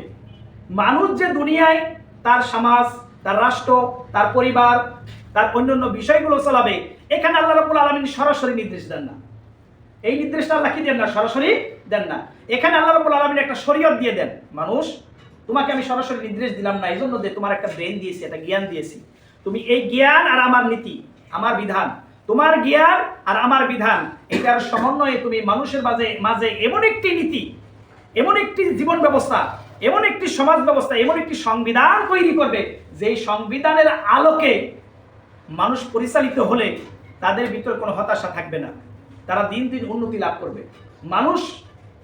Speaker 1: মানুষ যে দুনিয়ায় তার সমাজ, তার রাষ্ট্র, তার পরিবার, তার অন্যান্য বিষয়গুলো চালাবে, এখানে আল্লাহ রাব্বুল আলামিন সরাসরি নির্দেশ দেন না। এই নির্দেশটা আল্লাহ কি দেন না? সরাসরি দেন না। এখানে আল্লাহ রাব্বুল আলামিন একটা শরীয়ত দিয়ে দেন, মানুষ তোমাকে আমি সরাসরি নির্দেশ দিলাম না, এই জন্য যে তোমার একটা ব্রেন দিয়েছি, একটা জ্ঞান দিয়েছি, তুমি এই জ্ঞান আর আমার নীতি, আমার বিধান, তোমার জ্ঞান আর আমার বিধান, এটার সমন্বয়ে তুমি মানুষের মাঝে এমন একটি নীতি, এমন একটি জীবন ব্যবস্থা, এমন একটি সমাজ ব্যবস্থা, এমন একটি সংবিধান তৈরি করবে, যেই সংবিধানের আলোকে মানুষ পরিচালিত হলে তাদের ভিতর কোনো হতাশা থাকবে না, তারা দিন দিন উন্নতি লাভ করবে, মানুষ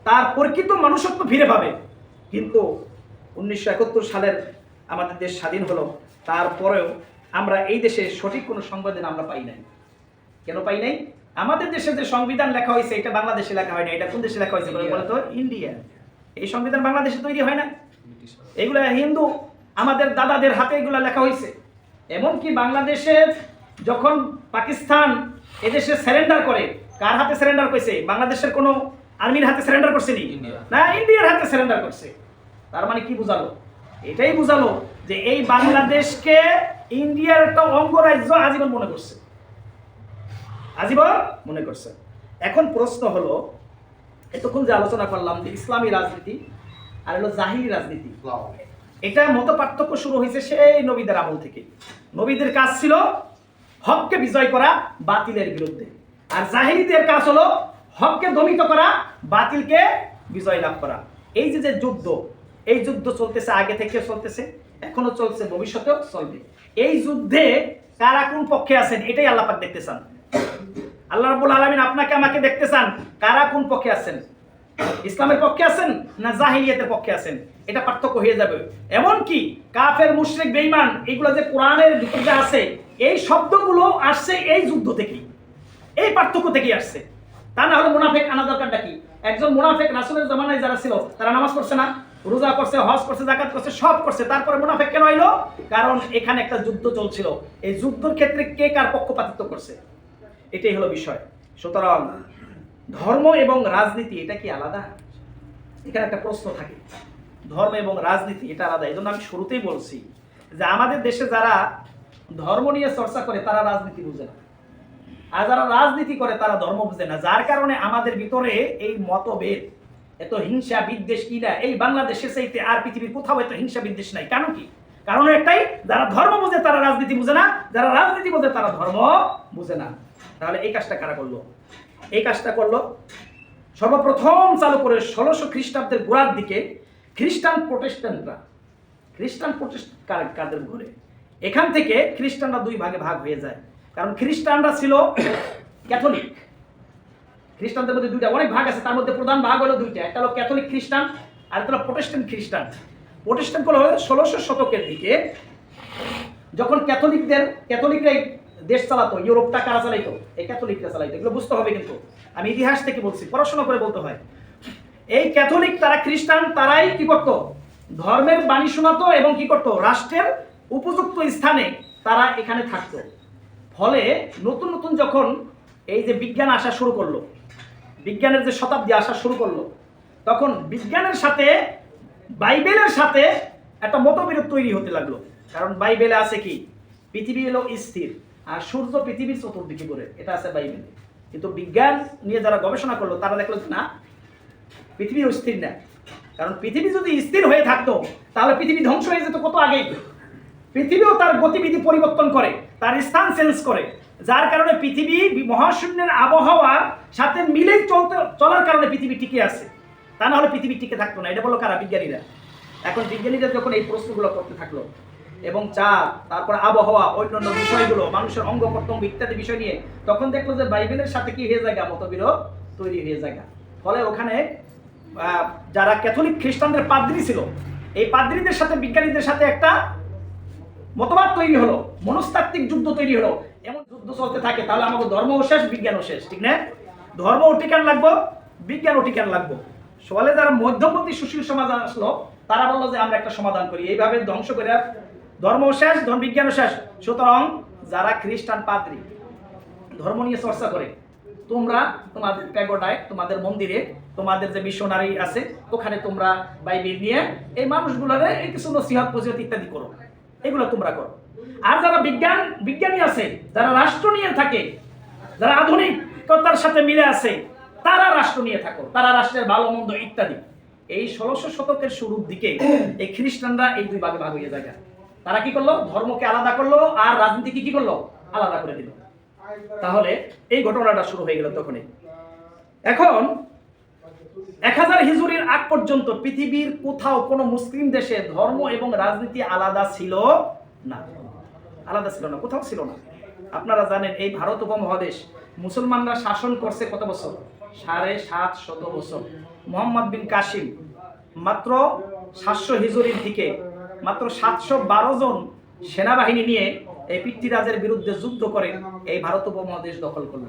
Speaker 1: তার প্রকৃত মানুষত্ব ফিরে পাবে। কিন্তু 1971 সালের আমাদের দেশ স্বাধীন হলো, তারপরেও আমরা এই দেশে সঠিক কোনো সংবিধান আমরা পাই নাই। কেন পাই নাই? আমাদের দেশে যে সংবিধান লেখা হয়েছে এটা বাংলাদেশে লেখা হয় না। এটা কোন দেশে লেখা হয়েছে বলে তো? ইন্ডিয়া। এই সংবিধান বাংলাদেশে তৈরি হয় না। এগুলা হিন্দু আমাদের দাদাদের হাতে এগুলা লেখা হয়েছে। এমনকি বাংলাদেশের যখন পাকিস্তান এদেশে সারেন্ডার করে, কার হাতে সারেন্ডার করেছে? বাংলাদেশের কোনো আর্মির হাতে সারেন্ডার করছে না, ইন্ডিয়ার হাতে সারেন্ডার করছে। তার মানে কি বুঝালো? এটাই বুঝালো যে এই বাংলাদেশকে ইন্ডিয়ার একটা অঙ্গরাজ্য আজীবন মনে করছে, আজীবন মনে করছে। এখন প্রশ্ন হলো, এতক্ষণ যে আলোচনা করলাম যে ইসলামী রাজনীতি আর হলো জাহিলি রাজনীতি, এটা মত পার্থক্য শুরু হয়েছে সেই নবীদের আমল থেকে। নবীদের কাজ ছিল হককে বিজয় করা বাতিলের বিরুদ্ধে, আর জাহিলিদের কাজ হলো হককে দমিত করা, বাতিলকে বিজয় লাভ করা। এই যে যুদ্ধ, এই যুদ্ধ চলতেছে, আগে থেকে চলতেছে, এখনো চলছে, ভবিষ্যতেও চলবে। এই যুদ্ধে কারা কোন পক্ষে আছেন এটাই আল্লাহ পাক দেখতে চান। আল্লাহ রাব্বুল আলামিন আপনাকে আমাকে দেখতে চান কারা কোন পক্ষে আছেন, ইসলামের পক্ষে আছেন না জাহিলিয়াতের পক্ষে আছেন, এটা পার্থক্য হয়ে যাবে। এমনকি কাফের, মুশরিক, বেঈমান, এগুলো যে কোরআনের ভিতরে আছে, এই শব্দগুলো আসছে এই যুদ্ধ থেকেই, এই পার্থক্য থেকেই আসছে। তা না হলে মুনাফিক আনা দরকারটা কি? একজন মুনাফিক রাসূলের জামানায় যারা ছিল তারা নামাজ পড়ছে না, রোজা করছে, হজ করছে, যাকাত করছে, সব করছে, তারপরে মুনাফিক কেন হইলো? কারণ এখানে একটা যুদ্ধ চলছিল। এই যুদ্ধের ক্ষেত্রে কে কার পক্ষপাতিত্ব করছে, এটাই হলো বিষয়। সুতরাং ধর্ম এবং রাজনীতি এটা কি আলাদা? এখানে একটা প্রশ্ন থাকে, ধর্ম এবং রাজনীতি এটা আলাদা। এই জন্য আমি শুরুতেই বলছি যে আমাদের দেশে যারা ধর্ম নিয়ে চর্চা করে তারা রাজনীতি বুঝে না, আর যারা রাজনীতি করে তারা ধর্ম বুঝে না, যার কারণে আমাদের ভিতরে এই মতভেদ, এত হিংসা বিদ্বেষ। কিনা এই বাংলাদেশে চাইতে আর পৃথিবীর কোথাও এত হিংসা বিদ্বেষ নাই। কারণ কি? কারণ একটাই, যারা ধর্ম বুঝে তারা রাজনীতি বুঝে না, যারা রাজনীতি বুঝে তারা ধর্ম বুঝে না। তাহলে এই কাজটা কারা করলো? এই কাজটা করলো সর্বপ্রথম চালু করে 1600 খ্রিস্টাব্দের গোড়ার দিকে খ্রিস্টান প্রোটেস্ট্যান্টরা। খ্রিস্টান প্রোটেস্ট্যান্ট কাদের ঘরে? এখান থেকে খ্রিস্টানরা দুই ভাগে ভাগ হয়ে যায়। কারণ খ্রিস্টানরা ছিল ক্যাথলিক, খ্রিস্টানদের মধ্যে দুইটা, অনেক ভাগ আছে, তার মধ্যে প্রধান ভাগ হলো দুইটা, একটা হলো ক্যাথলিক খ্রিস্টান আর একটা হলো প্রোটেস্ট্যান্ট খ্রিস্টান। প্রোটেস্ট্যান্ট হলো 1600 শতকের দিকে, যখন ক্যাথলিকরাই দেশ চালাতো। ইউরোপটা কারা চালাইতো? এই ক্যাথলিকরা চালাইতো। এগুলো বুঝতে হবে, কিন্তু আমি ইতিহাস থেকে বলছি, পড়াশোনা করে বলতে হয়। এই ক্যাথলিক, তারা খ্রিস্টান, তারাই কি করতো? ধর্মের বাণী শোনাতো এবং কি করতো? রাষ্ট্রের উপযুক্ত স্থানে তারা এখানে থাকতো। ফলে নতুন নতুন যখন এই যে বিজ্ঞান আসা শুরু করলো, বিজ্ঞানের যে শতাব্দী আসা শুরু করলো, তখন বিজ্ঞানের সাথে বাইবেলের সাথে একটা মতবিরোধ তৈরি হতে লাগলো। কারণ বাইবেলে আছে কি? পৃথিবী হলো স্থির আর সূর্য পৃথিবীর চতুর্দিকে ঘোরে, এটা আছে বাইবেলে। কিন্তু বিজ্ঞান নিয়ে যারা গবেষণা করলো তারা দেখলো যে না, পৃথিবী স্থির না। কারণ পৃথিবী যদি স্থির হয়ে থাকতো তাহলে পৃথিবী ধ্বংস হয়ে যেত কত আগেই। পৃথিবীও তার গতিবিধি পরিবর্তন করে, তার স্থান চেঞ্জ করে, যার কারণে পৃথিবী মহাশূন্যের আবহাওয়ার সাথে মিলেই চলার কারণে পৃথিবী টিকে আছে। তা না হলে পৃথিবী টিকে থাকতো না। এটা বললো কারা? বিজ্ঞানীরা। এখন বিজ্ঞানীরা যখন এই প্রশ্নগুলো করতে থাকলো এবং চাঁদ, তারপর আবহাওয়া, অন্যান্য বিষয়গুলো, মানুষের অঙ্গ প্রত্যঙ্গ ইত্যাদি বিষয় নিয়ে, তখন দেখলো যে বাইবেলের সাথে কি হয়ে যায়? মতবিরোধ তৈরি হয়ে যায়। ফলে ওখানে যারা ক্যাথলিক খ্রিস্টানদের পাদ্রী ছিল, এই পাদ্রীদের সাথে বিজ্ঞানীদের সাথে একটা মতবাদ তৈরি হলো, মনস্তাত্ত্বিক যুদ্ধ তৈরি হলো। এমন যুদ্ধ চলতে থাকে তাহলে আমাকে ধর্মও শেষ, বিজ্ঞানও শেষ, ঠিক না? ধর্মও টিকান লাগবো, বিজ্ঞানও টিকান লাগবো। ফলে যারা মধ্যবর্তী সুশীল সমাজ আসলো তারা বললো যে আমরা একটা সমাধান করি, এইভাবে ধ্বংস করে ধর্মও শেষ, বিজ্ঞানও শেষ। সুতরাং যারা খ্রিস্টান পাদ্রী ধর্ম নিয়ে চর্চা করে, তোমরা তোমাদের প্যাগোডায়, তোমাদের মন্দিরে তোমাদের যে মিশনারি আছে ওখানে তোমরা বাইবেল নিয়ে এই মানুষগুলোরে এই কিছু নসিহত ফজিলত ইত্যাদি করো, এগুলো তোমরা করো। আর যারা বিজ্ঞানী আছে, যারা রাষ্ট্র নিয়ে থাকে, যারা আধুনিকতার সাথে মিলে আছে, তারা রাষ্ট্র নিয়ে থাকো, তারা রাষ্ট্রের ভালো মন্দ ইত্যাদি। এই 1600 শতকের শুরুর দিকে এই খ্রিস্টানরা এই দুই ভাগে ভাগ হয়ে যায়। তারা কি করলো? ধর্মকে আলাদা করলো আর রাজনীতিকে কি করলো? আলাদা করে দিল। তাহলে এই ঘটনাটা শুরু হয়ে গেল তখনই। এখন 1000 হিজরির আগ পর্যন্ত পৃথিবীর কোথাও কোনো মুসলিম দেশে ধর্ম এবং রাজনীতি আলাদা ছিল না, আলাদা ছিল না, কোথাও ছিল না। আপনারা জানেন এই ভারত উপমহাদেশ মুসলমানরা শাসন করছে কত বছর? 750 বছর। মোহাম্মদ বিন কাসিম মাত্র 700 হিজরির দিকে মাত্র 712 জন সেনাবাহিনী নিয়ে এই পৃথ্বীরাজের বিরুদ্ধে যুদ্ধ করে এই ভারত উপমহাদেশ দখল করল।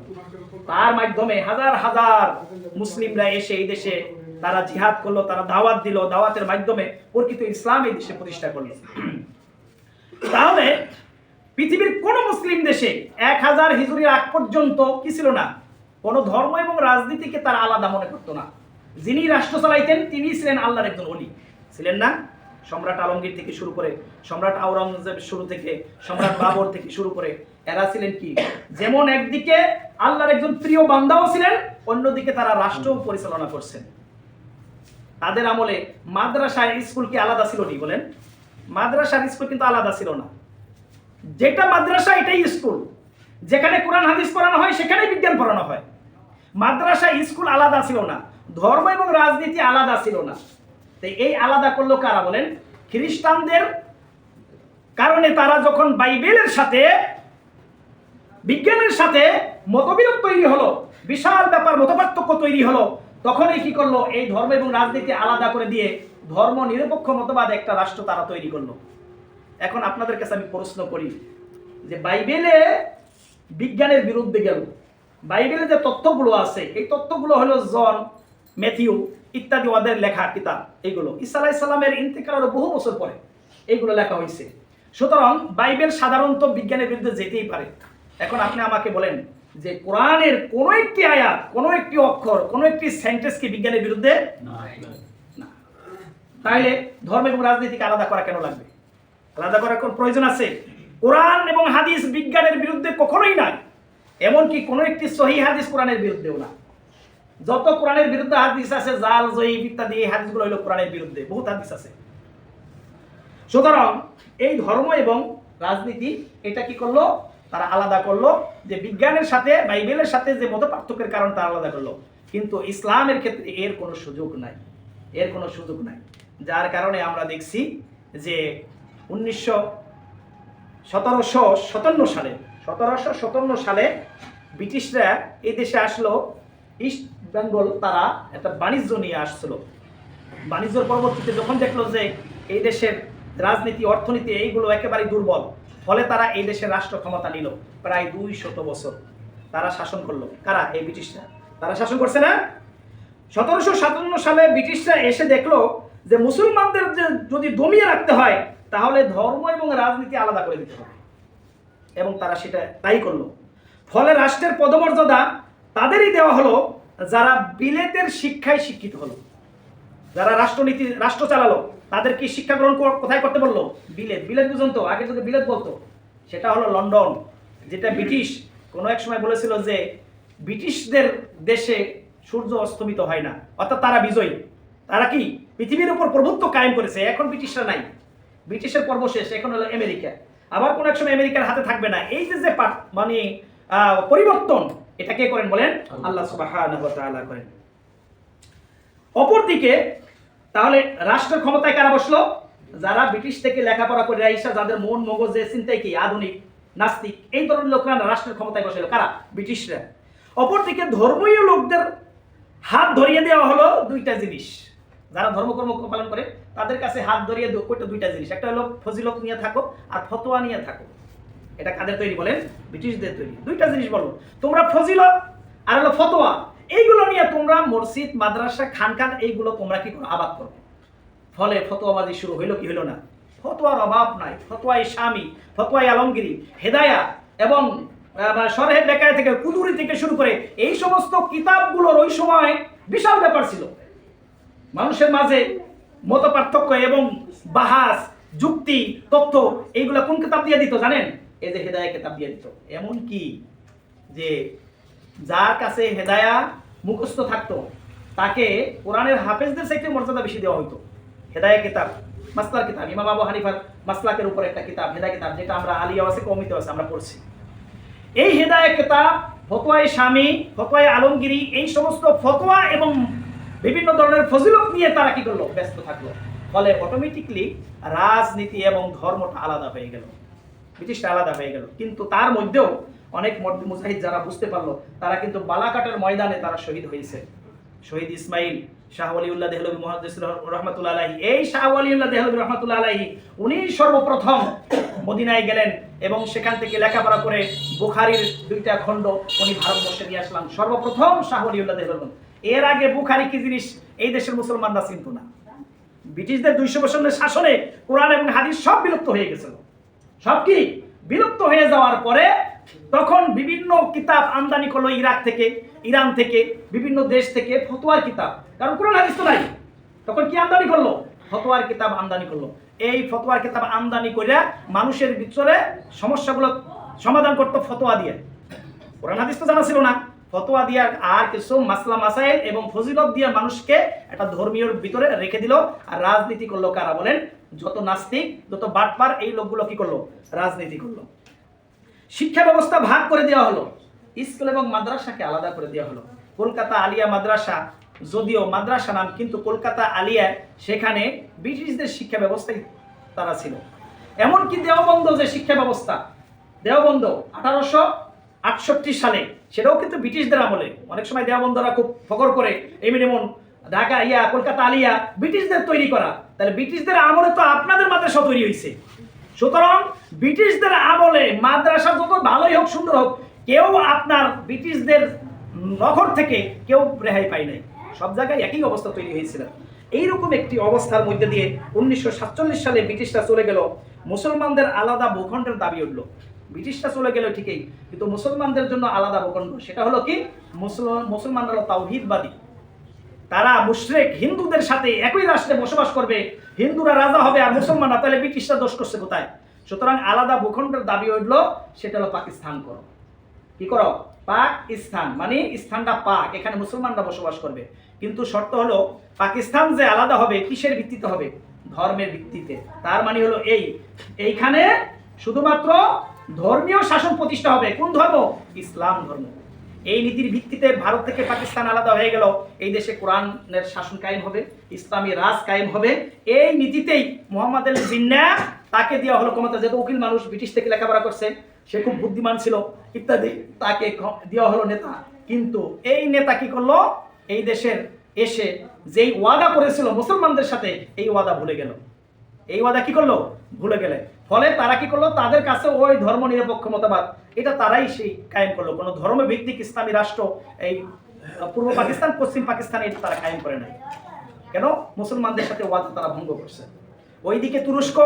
Speaker 1: তার মাধ্যমে হাজার হাজার মুসলিমরা এসে এই দেশে তারা জিহাদ করলো, তারা দাওয়াত দিল, দাওয়াতের মাধ্যমে প্রকৃত ইসলাম এই দেশে প্রতিষ্ঠা করলো। তাহলে পৃথিবীর কোন মুসলিম দেশে 1000 হিজরির আগ পর্যন্ত কি ছিল না? কোন ধর্ম এবং রাজনীতিকে তারা আলাদা মনে করতো না। যিনি রাষ্ট্র চালাইতেন তিনি ছিলেন আল্লাহর একজন ওলি, ছিলেন না? সম্রাট আলমগীর থেকে শুরু করে, সম্রাট আওরঙ্গজেব শুরু থেকে, সম্রাট বাবর থেকে শুরু করে, এরা ছিলেন কি? যেমন একদিকে আল্লাহর একজন প্রিয় বান্দাও ছিলেন, অন্যদিকে তারা রাষ্ট্র পরিচালনা করছেন। তাদের আমলে মাদ্রাসা স্কুল কি আলাদা ছিল নি? বলেন, মাদ্রাসার স্কুল কিন্তু আলাদা ছিল না। যেটা মাদ্রাসা এটাই স্কুল, যেখানে কোরআন হাদিস পড়ানো হয় সেখানেই বিজ্ঞান পড়ানো হয়। মাদ্রাসা স্কুল আলাদা ছিল না, ধর্ম এবং রাজনীতি আলাদা ছিল না। এই আলাদা করলো কারা? বলেন, খ্রিস্টানদের কারণে তারা যখন বাইবেলের সাথে বিজ্ঞানের সাথে মতবিরোধ তৈরি হলো, বিশাল ব্যাপার মতপার্থক্য তৈরি হলো, তখনই কি করলো? এই ধর্ম এবং রাজনীতি আলাদা করে দিয়ে ধর্ম নিরপেক্ষ মতবাদ একটা রাষ্ট্র তারা তৈরি করলো। এখন আপনাদের কাছে আমি প্রশ্ন করি যে বাইবেলে বিজ্ঞানের বিরুদ্ধে গেল, বাইবেলে যে তথ্যগুলো আছে এই তথ্যগুলো হলো জন, ম্যাথিউ ইত্যাদি ওদের লেখা কিতাব। এইগুলো ঈসা আলাইহিস সালামের ইন্তেকালের বহু বছর পরে এইগুলো লেখা হয়েছে। সুতরাং বাইবেল সাধারণত বিজ্ঞানের বিরুদ্ধে যেতেই পারে। এখন আপনি আমাকে বলেন যে কোরআনের কোন একটি আয়াত, কোন একটি অক্ষর, কোন একটি সেন্টেন্স কি বিজ্ঞানের বিরুদ্ধে? না। তাহলে ধর্ম এবং রাজনীতিকে আলাদা করা কেন লাগবে? আলাদা করার কোন প্রয়োজন আছে? কোরআন এবং হাদিস বিজ্ঞানের বিরুদ্ধে কখনোই নাই। এমনকি কোন একটি সহিহ হাদিস কোরআনের বিরুদ্ধেও না। যত কোরআনের বিরুদ্ধে হাদিস আছে, জাল, জয়ীফ ইত্যাদি, এই হাদিসগুলো হলো কোরআনের বিরুদ্ধে, বহুত হাদিস আছে। সুতরাং এই ধর্ম এবং রাজনীতি এটা কি করলো? তারা আলাদা করলো, যে বিজ্ঞানের সাথে বাইবেলের সাথে যে মত পার্থক্যের কারণ তারা আলাদা করলো। কিন্তু ইসলামের ক্ষেত্রে এর কোনো সুযোগ নাই, এর কোনো সুযোগ নাই। যার কারণে আমরা দেখছি যে 1757 সালে ব্রিটিশরা এই দেশে আসলো। ইস্ট বেঙ্গল তারা একটা বাণিজ্য নিয়ে আসছিল। বাণিজ্যের পরবর্তীতে যখন দেখলো যে এই দেশের রাজনীতি, অর্থনীতি এইগুলো একেবারে দুর্বল, ফলে তারা এই দেশের রাষ্ট্র ক্ষমতা নিল। প্রায় 200 বছর তারা শাসন করলো। কারা? এই ব্রিটিশরা। তারা শাসন করছে না? 1757 সালে ব্রিটিশরা এসে দেখলো যে মুসলমানদের যদি দমিয়ে রাখতে হয় তাহলে ধর্ম এবং রাজনীতি আলাদা করে দিতে হবে, এবং তারা সেটা তাই করলো। ফলে রাষ্ট্রের পদমর্যাদা তাদেরই দেওয়া হলো যারা বিলেতের শিক্ষায় শিক্ষিত হলো। যারা রাষ্ট্র চালালো তাদের কি শিক্ষা গ্রহণ কোথায় করতে বললো? বিলেত। বিলেত বুঝুন তো, আগে যদি বিলেত বলতো সেটা হলো লন্ডন, যেটা ব্রিটিশ কোনো এক সময় বলেছিল যে ব্রিটিশদের দেশে সূর্য অস্তমিত হয় না, অর্থাৎ তারা বিজয়ী। তারা কি পৃথিবীর উপর প্রভুত্ব কায়েম করেছে। এখন ব্রিটিশরা নাই, ব্রিটিশের পর্ব শেষ, এখন হলো আমেরিকা। আবার কোন এক সময় আমেরিকার হাতে থাকবে না। এই যে মানে পরিবর্তন, এটা কে করেন? বলেন, আল্লাহ সুবহানাহু ওয়া তাআলা করেন। অপরদিকে তাহলে রাষ্ট্রের ক্ষমতায় কারা বসলো? যারা ব্রিটিশ থেকে লেখাপড়া করে আইসা, যাদের মন মগজে চিন্তায় কি আধুনিক, নাস্তিক, এই ধরনের লোকরা রাষ্ট্রের ক্ষমতায় বসলো। কারা? ব্রিটিশরা। অপরদিকে ধর্মীয় লোকদের হাত ধরিয়ে দেওয়া হলো দুইটা জিনিস। যারা ধর্মকর্ম পালন করে তাদের কাছে হাত ধরিয়ে দুইটা জিনিস, একটা হলো ফজিলত নিয়ে থাকো আর ফতোয়া নিয়ে থাকো। এটা কাদের তৈরি? বলেন, ব্রিটিশদের তৈরি। দুইটা জিনিস বলো, তোমরা ফজিলত আর হলো ফতোয়া, এইগুলো নিয়ে তোমরা মসজিদ, মাদ্রাসা, খানকান এইগুলো তোমরা কি করো? আবাদ করো। ফলে ফতোয়াবাজি শুরু হইলো কি হইলো না? ফতোয়ার অভাব নাই। ফতোয়াই শামী, ফতোয়াই আলমগিরি, হেদায়া এবং শরহে বেকায়া থেকে কুদুরি থেকে শুরু করে এই সমস্ত কিতাবগুলোর ওই সময় বিশাল ব্যাপার ছিল। মানুষের মাঝে মত পার্থক্য এবং বাহাস, যুক্তি, তথ্য এইগুলা কোন কিতাব দিয়ে দিত জানেন? এই যে হেদায়া কিতাব দিয়ে দিত। এমন কি যে যার কাছে হেদায়া মুখস্থ থাকতো তাকে কোরআনের হাফেজদের চাইতে মর্যাদা বেশি দেওয়া হতো। হেদায়া কিতাব, মাসলার কিতাব, ইমাম আবু হানিফার মাসলাকের উপর একটা কিতাব, হেদায়া কিতাব, যেটা আমরা আলিয়া আছে, কওমিতে আছে, আমরা পড়ছি। এই হেদায়া কিতাব, ফতোয়ায়ে শামী, ফতোয়ায়ে আলমগিরি, এই সমস্ত ফতোয়া এবং বিভিন্ন ধরনের ফজিলত নিয়ে তারা কি করলো? ব্যস্ত থাকলো। ফলে অটোমেটিকলি রাজনীতি এবং ধর্মটা আলাদা হয়ে গেল, ব্রিটিশটা আলাদা হয়ে গেল। কিন্তু তার মধ্যেও অনেক মুজাহিদ যারা বুঝতে পারলো, তারা কিন্তু বালাকাটের ময়দানে তারা শহীদ হয়েছে। শহীদ ইসমাইল শাহ ওয়ালিউল্লাহ দেহলভী মুহাদ্দিস রাহমাতুল্লাহ আলাইহি, এই শাহ ওয়ালিউল্লাহ দেহলভী রাহমাতুল্লাহ আলাইহি উনি সর্বপ্রথম মদিনায় গেলেন এবং সেখান থেকে লেখাপড়া করে বুখারীর 2টা খণ্ড উনি ভারতবর্ষে নিয়ে আসলাম। সর্বপ্রথম শাহ ওয়ালিউল্লাহ দেহলভী। এর আগে বুখারী কি জিনিস এই দেশের মুসলমানরা চিনত না। ব্রিটিশদের 200 বছরের শাসনে কোরআন এবং হাদিস সব বিলুপ্ত হয়ে গেছিল। সব কি বিলুপ্ত হয়ে যাওয়ার পরে তখন বিভিন্ন কিতাব আমদানি করলো ইরাক থেকে, ইরান থেকে, বিভিন্ন দেশ থেকে ফতোয়ার কিতাব, কারণ কোরআন হাদিস তো নাই। তখন কি আমদানি করলো? ফতোয়ার কিতাব আমদানি করলো। এই ফতোয়ার কিতাব আমদানি করে মানুষের ভিতরে সমস্যাগুলো সমাধান করতো ফতোয়া দিয়ে। কোরআন হাদিস তো জানা ছিল না, ফতোয়া দিয়ে আর কিছু মাসলা মাসাইল এবং ফজিলত দিয়ে মানুষকে একটা ধর্মীয় ভিতরে রেখে দিল। আর রাজনীতি করলো কারা বলেন? যত নাস্তিক, যত বাটপার, এই লোকগুলো কি করলো? রাজনীতি করলো। শিক্ষা ব্যবস্থা ভাগ করে দেওয়া হলো, স্কুল এবং মাদ্রাসাকে আলাদা করে দেওয়া হলো। কলকাতা আলিয়া মাদ্রাসা যদিও মাদ্রাসা নাম, কিন্তু কলকাতা আলিয়া সেখানে ব্রিটিশদের শিক্ষা ব্যবস্থাই তারা ছিল। এমনকি দেওবন্দ যে শিক্ষা ব্যবস্থা, দেওবন্দ 1868 সালে, সেটাও কিন্তু ব্রিটিশদের আমলে। অনেক সময় দেওবন্দরা খুব ফখর করে যেমন ঢাকা কলকাতা আলিয়া ব্রিটিশদের তৈরি করা, তাহলে ব্রিটিশদের আমলে তো আপনাদের মাদ্রাসা তৈরি হয়েছে। সুতরাং ব্রিটিশদের আমলে মাদ্রাসা যত ভালোই হোক, সুন্দর হোক, কেউ আপনার ব্রিটিশদের নগর থেকে কেউ রেহাই পায় নাই। সব জায়গায় একই অবস্থা তৈরি হয়েছিল। এইরকম একটি অবস্থার মধ্যে দিয়ে 1947 সালে ব্রিটিশরা চলে গেল। মুসলমানদের আলাদা ভূখণ্ডের দাবি উঠল। ব্রিটিশরা চলে গেল ঠিকই, কিন্তু মুসলমানদের জন্য আলাদা ভূখণ্ড। সেটা হলো কি? মুসলমানরা হলো তাওহীদবাদী। তারা মুশরিক হিন্দুদের সাথে একই রাষ্ট্রে বসবাস করবে, হিন্দুরা রাজা হবে আর মুসলমানরা, তাহলে ব্রিটিশরা দোষ করছে কোথায়? সুতরাং আলাদা ভূখণ্ডের দাবি উঠল, সেটা হলো পাকিস্তান করো। কি করো? পাকিস্তান, মানে স্থানটা পাক, এখানে মুসলমানরা বসবাস করবে। কিন্তু শর্ত হলো পাকিস্তান যে আলাদা হবে, কিসের ভিত্তিতে হবে? ধর্মের ভিত্তিতে। তার মানে হলো এইখানে শুধুমাত্র ধর্মীয় শাসন প্রতিষ্ঠা হবে। কোন ধর্ম? ইসলাম ধর্ম। এই নীতির ভিত্তিতে ভারত থেকে পাকিস্তান আলাদা হয়ে গেল। এই দেশে কোরআনের শাসন কায়েম হবে, ইসলামী রাজ কায়েম হবে। এই নীতিতেই মোহাম্মদ আলী জিন্নাহ, তাকে দেওয়া হলো ক্ষমতা। যেহেতু উকিল মানুষ, ব্রিটিশ থেকে লেখাপড়া করছে, সে খুব বুদ্ধিমান ছিল ইত্যাদি, তাকে দেওয়া হলো নেতা। কিন্তু এই নেতা কি করলো? এই দেশের এসে যেই ওয়াদা করেছিল মুসলমানদের সাথে, এই ওয়াদা ভুলে গেল। এই ওয়াদা কি করলো? ভুলে গেলে ফলে তারা কি করলো? তাদের কাছে ওই ধর্ম নিরপেক্ষ মতবাদ, এটা তারাই সেই কায়েম করলো। কোনো ধর্মভিত্তিক ইসলামী রাষ্ট্র এই পূর্ব পাকিস্তান, পশ্চিম পাকিস্তানে এটা তারা কায়েম করে নাই। কেন? মুসলমানদের সাথে ওয়াদা তারা ভঙ্গ করছে। ওইদিকে তুরস্ক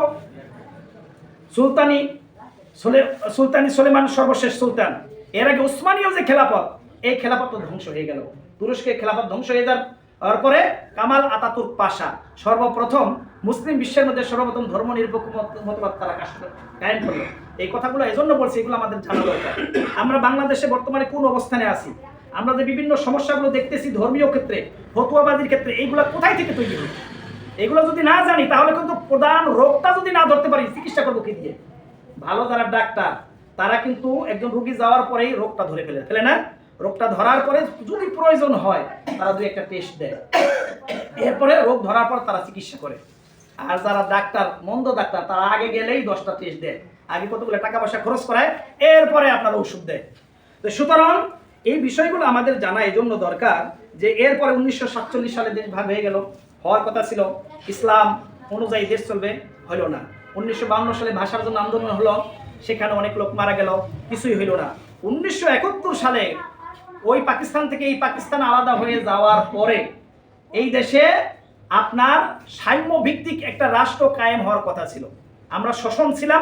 Speaker 1: সুলতানি সুলেমান সর্বশেষ সুলতান, এর আগে উসমানীয় যে খেলাফত, এই খেলাফত ধ্বংস হয়ে গেল। তুরস্কের খেলাফত ধ্বংস হয়ে যাওয়ার পরে কামাল আতাতুর্ক পাশা সর্বপ্রথম মুসলিম বিশ্বের মধ্যে সর্বপ্রথম ধর্ম নিরপেক্ষ মতবাদ তারা কায়েম করলো। এই কথাগুলো এজন্য বলছি, এগুলো আমাদের জানা দরকার। আমরা বাংলাদেশে বর্তমানে কোন অবস্থানে আছি, আমরা যে বিভিন্ন সমস্যাগুলো দেখতেছি ধর্মীয় ক্ষেত্রে, ফতুয়াবাজির ক্ষেত্রে, এইগুলো কোথায় থেকে তৈরি হলো? এগুলো যদি না জানি, তাহলে কিন্তু প্রধান রোগটা যদি না ধরতে পারি, চিকিৎসা করবো কি দিয়ে? ভালো যারা ডাক্তার, তারা কিন্তু একজন রোগী যাওয়ার পরেই রোগটা ধরে ফেলে না? রোগটা ধরার পরে যদি প্রয়োজন হয়, তারা 2-1টা টেস্ট দেয়, এরপরে রোগ ধরার পর তারা চিকিৎসা করে। আর যারা ডাক্তার, মন্দ ডাক্তার, তারা আগে গেলেই 10টা টেস্ট দেয়, আগে কতগুলো টাকা পয়সা খরচ করায়, এরপরে আপনার ওষুধ দেয়। তো সুতরাং এই বিষয়গুলো আমাদের জানা এই জন্য দরকার যে এরপরে 1947 সালে দেশ ভাগ হয়ে গেল। হওয়ার কথা ছিল ইসলাম অনুযায়ী দেশ চলবে, হলো না। 1952 সালে ভাষার জন্য আন্দোলন হলো, সেখানে অনেক লোক মারা গেল, কিছুই হইল না। 1971 সালে ওই পাকিস্তান থেকে এই পাকিস্তান আলাদা হয়ে যাওয়ার পরে এই দেশে আপনার সাম্য ভিত্তিক একটা রাষ্ট্র কায়েম হওয়ার কথা ছিল। আমরা শোষণ ছিলাম,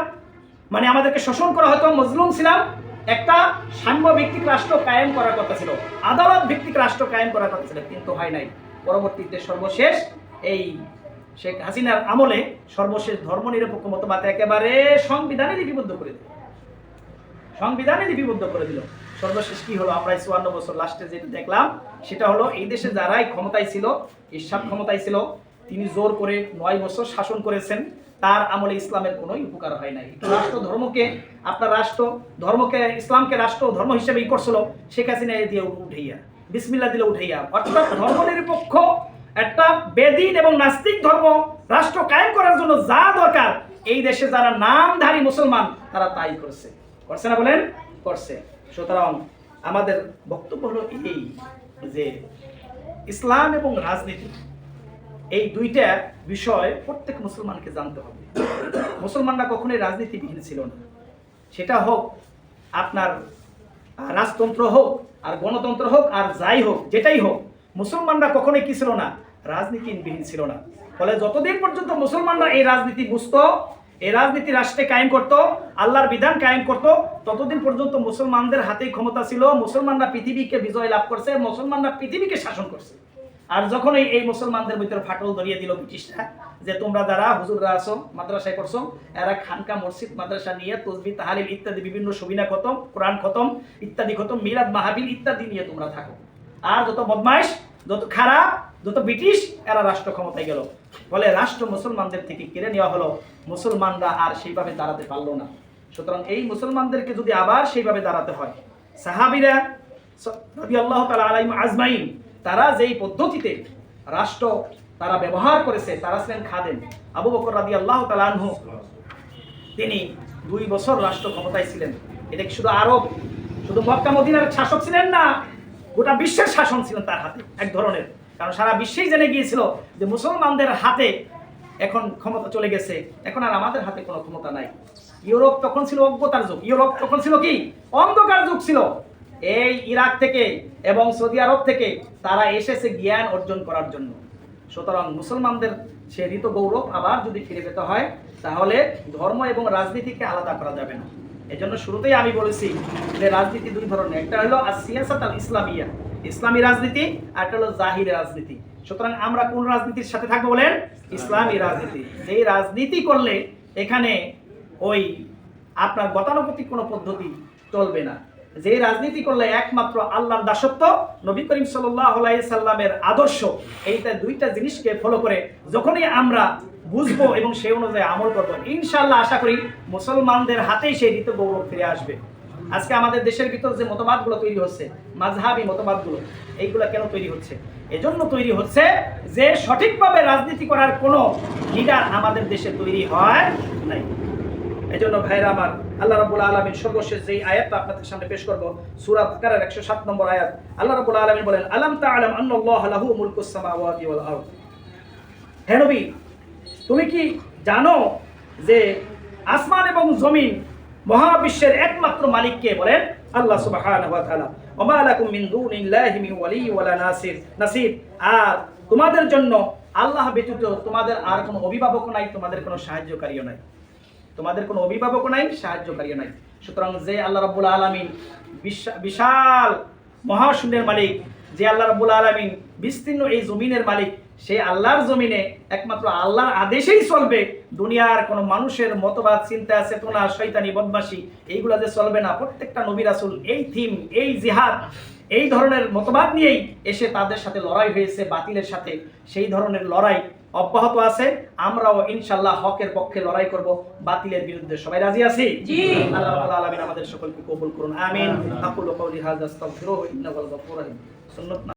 Speaker 1: মানে আমাদেরকে শোষণ করা হতো, মজলুম ছিলাম, একটা সাম্য ভিত্তিক রাষ্ট্র কায়েম করার কথা ছিল, আদালত ভিত্তিক রাষ্ট্র কায়েম করার কথা ছিল, কিন্তু হয় নাই। পরবর্তীতে সর্বশেষ এই শেখ হাসিনার আমলে সর্বশেষ ধর্মনিরপেক্ষ মতবাদ একেবারে সংবিধানে লিপিবদ্ধ করে দিল, সংবিধানে লিপিবদ্ধ করে দিল। সর্বশেষ কি হলো? আমরা 54 বছর লাস্টে যেটা দেখলাম সেটা হলো এই দেশে যারাই ক্ষমতায় ছিল, ইরশাদ ক্ষমতায় ছিল, তিনি জোর করে 9 বছর শাসন করেছেন। তার আমলে ইসলামের কোনো উপকার হয় নাই। রাষ্ট্র ধর্মকে, আপনার রাষ্ট্র ধর্মকে, ইসলামকে রাষ্ট্র ধর্ম হিসেবে ই করছিল, শেখ হাসিনা দিয়ে উঠাইয়া বিসমিল্লাহ দিলে উঠাইয়া, অর্থাৎ ধর্মনিরপেক্ষ একটা বেদিন এবং নাস্তিক ধর্ম রাষ্ট্র কায়েম করার জন্য যা দরকার এই দেশে যারা নামধারী মুসলমান তারা তাই করছে, করছে না বলেন? করছে। সুতরাং আমাদের বক্তব্য হলো এই যে ইসলাম এবং রাজনীতি এই দুইটা বিষয় প্রত্যেক মুসলমানকে জানতে হবে। মুসলমানরা কখনোই রাজনীতিবিহীন ছিল না, সেটা হোক আপনার রাজতন্ত্র হোক আর গণতন্ত্র হোক আর যাই হোক, যেটাই হোক, মুসলমানরা কখনোই কি ছিল না? রাজনীতিবিহীন ছিল না। ফলে যতদিন পর্যন্ত মুসলমানরা এই রাজনীতি বুঝতো, এই রাজনীতি রাষ্ট্রে কায়েম করত, আল্লাহর বিধান কায়েম করত, ততদিন পর্যন্ত মুসলমানদের হাতেই ক্ষমতা ছিল। মুসলমানরা পৃথিবীকে বিজয় লাভ করছে, মুসলমানরা পৃথিবীকে শাসন করছে। আর যখন এই মুসলমানদের ভিতরে ফাটল ধরিয়ে দিল ব্রিটিশরা, যে তোমরা যারা হুজুররা আছো, মাদ্রাসায় করছো, এরা খানকা মসজিদ মাদ্রাসা নিয়ে তসবিহ তাহলিল ইত্যাদি বিভিন্ন সবিনা খতম, কোরআন খতম ইত্যাদি খতম, মিলাদ মাহফিল ইত্যাদি নিয়ে তোমরা থাকো। আর যত বদমাইশ, যত খারাপ, যত ব্রিটিশ, এরা রাষ্ট্র ক্ষমতায় গেল। ফলে রাষ্ট্র মুসলমানদের থেকে কেড়ে নেওয়া হলো, মুসলমানরা আর সেইভাবে দাঁড়াতে পারলো না। সুতরাং এই মুসলমানদেরকে যদি আবার সেইভাবে দাঁড়াতে হয়, সাহাবীরা রাদিয়াল্লাহু তাআলা আলাইহিম আজমাইন তারা যেই পদ্ধতিতে রাষ্ট্র তারা ব্যবহার করেছে, তারা ছিলেন খাদেম। আবু বকর রাদিয়াল্লাহু তাআলা আনহু তিনি 2 বছর রাষ্ট্র ক্ষমতায় ছিলেন। এটা কি শুধু আরব, শুধু মক্কা মদিনার শাসক ছিলেন না, গোটা বিশ্বের শাসন ছিলেন তার হাতে এক ধরনের। কারণ সারা বিশ্বেই জেনে গিয়েছিল যে মুসলমানদের হাতে এখন ক্ষমতা চলে গেছে, এখন আর আমাদের হাতে কোনো ক্ষমতা নাই। ইউরোপ তখন ছিল অজ্ঞতার যুগ, ইউরোপ তখন ছিল কি? অন্ধকার যুগ ছিল। এই ইরাক থেকে এবং সৌদি আরব থেকে তারা এসেছে জ্ঞান অর্জন করার জন্য। সুতরাং মুসলমানদের সে ঋত গৌরব আবার যদি ফিরে পেতে হয়, তাহলে ধর্ম এবং রাজনীতিকে আলাদা করা যাবে না। এজন্য শুরুতেই আমি বলেছি যে রাজনীতি 2 ধরনের, একটা হলো সিয়াসাত আল ইসলামিয়া, ইসলামী রাজনীতি, আর একটা হলো জাহিরি রাজনীতি। সুতরাং আমরা কোন রাজনীতির সাথে থাকবো বলেন? ইসলামী রাজনীতি। যেই রাজনীতি করলে এখানে ওই আপনার গতানুগতিক কোনো পদ্ধতি চলবে না, যে রাজনীতি করলে একমাত্র আল্লাহর দাসত্ব, নবী করিম সাল্লাল্লাহু আলাইহি সাল্লামের আদর্শ, এইটা 2টা জিনিসকে ফলো করে যখনই আমরা বুঝবো এবং সেই অনুযায়ী আমল করবো, ইনশাআল্লাহ আশা করি মুসলমানদের হাতেই সেই ঋত গৌরব ফিরে আসবে। আজকে আমাদের দেশের ভিতর যে মতবাদগুলো তৈরি হচ্ছে, মাযহাবী মতবাদগুলো, এইগুলো কেন তৈরি হচ্ছে? এজন্য তৈরি হচ্ছে যে সঠিকভাবে রাজনীতি করার কোনো লিডার আমাদের দেশে তৈরি হয় নাই। এজন্য ভাইরা আমার, আল্লাহ রাব্বুল আলামিন সর্বশেষ যেই আয়াতটা আপনাদের সামনে পেশ করব, সূরা বাকারার 107 নম্বর আয়াত। আল্লাহ রাব্বুল আলামিন বলেন, আলাম তা'লাম আন্নাল্লাহা লাহু মুলকুস সামাওয়াতি ওয়াল আরদ। হে নবী, তুমি কি জানো যে আসমান এবং জমিন মহাবিশ্বের একমাত্র মালিক কে? বলেন আল্লাহ সুবহানাহু ওয়া তাআলা। ওয়া মা লাকুম মিন দুনিল্লাহি মিন ওয়ালি ওয়ালা নাসির। আর তোমাদের জন্য আল্লাহ ব্যতীত তোমাদের আর কোনো অভিভাবক নাই, তোমাদের কোনো সাহায্যকারীও নাই, তোমাদের কোনো অভিভাবক নাই, সাহায্যকারীও নাই। সুতরাং যে আল্লাহ রাব্বুল আলামিন বিশাল মহাশূন্যের মালিক, যে আল্লাহ রাব্বুল আলামিন বিস্তীর্ণ এই জমিনের মালিক, সেই আল্লাহর জমিনে একমাত্র আল্লাহর আদেশেই চলবে। দুনিয়ার কোনো মানুষের মতবাদ, চিন্তা, চেতনা, শয়তানি, বদমাশি এইগুলা যে চলবে না। প্রত্যেকটা নবী রাসূল এই থিম, এই জিহাদ, এই ধরনের মতবাদ নিয়েই এসে তাদের সাথে লড়াই হয়েছে বাতিলের সাথে। সেই ধরনের লড়াই অব্যাহত আছে। আমরাও ইনশাআল্লাহ হকের পক্ষে লড়াই করব, বাতিলের বিরুদ্ধে। সবাই রাজি আছি? জি। আল্লাহ রাব্বুল আলামিন আমাদের সকলকে কবুল করুন, আমিন। আকুলু কাওলি হাযা আস্তাগফিরুহু ইন্নাহু আল গফুরুর রহিম। সুন্নাত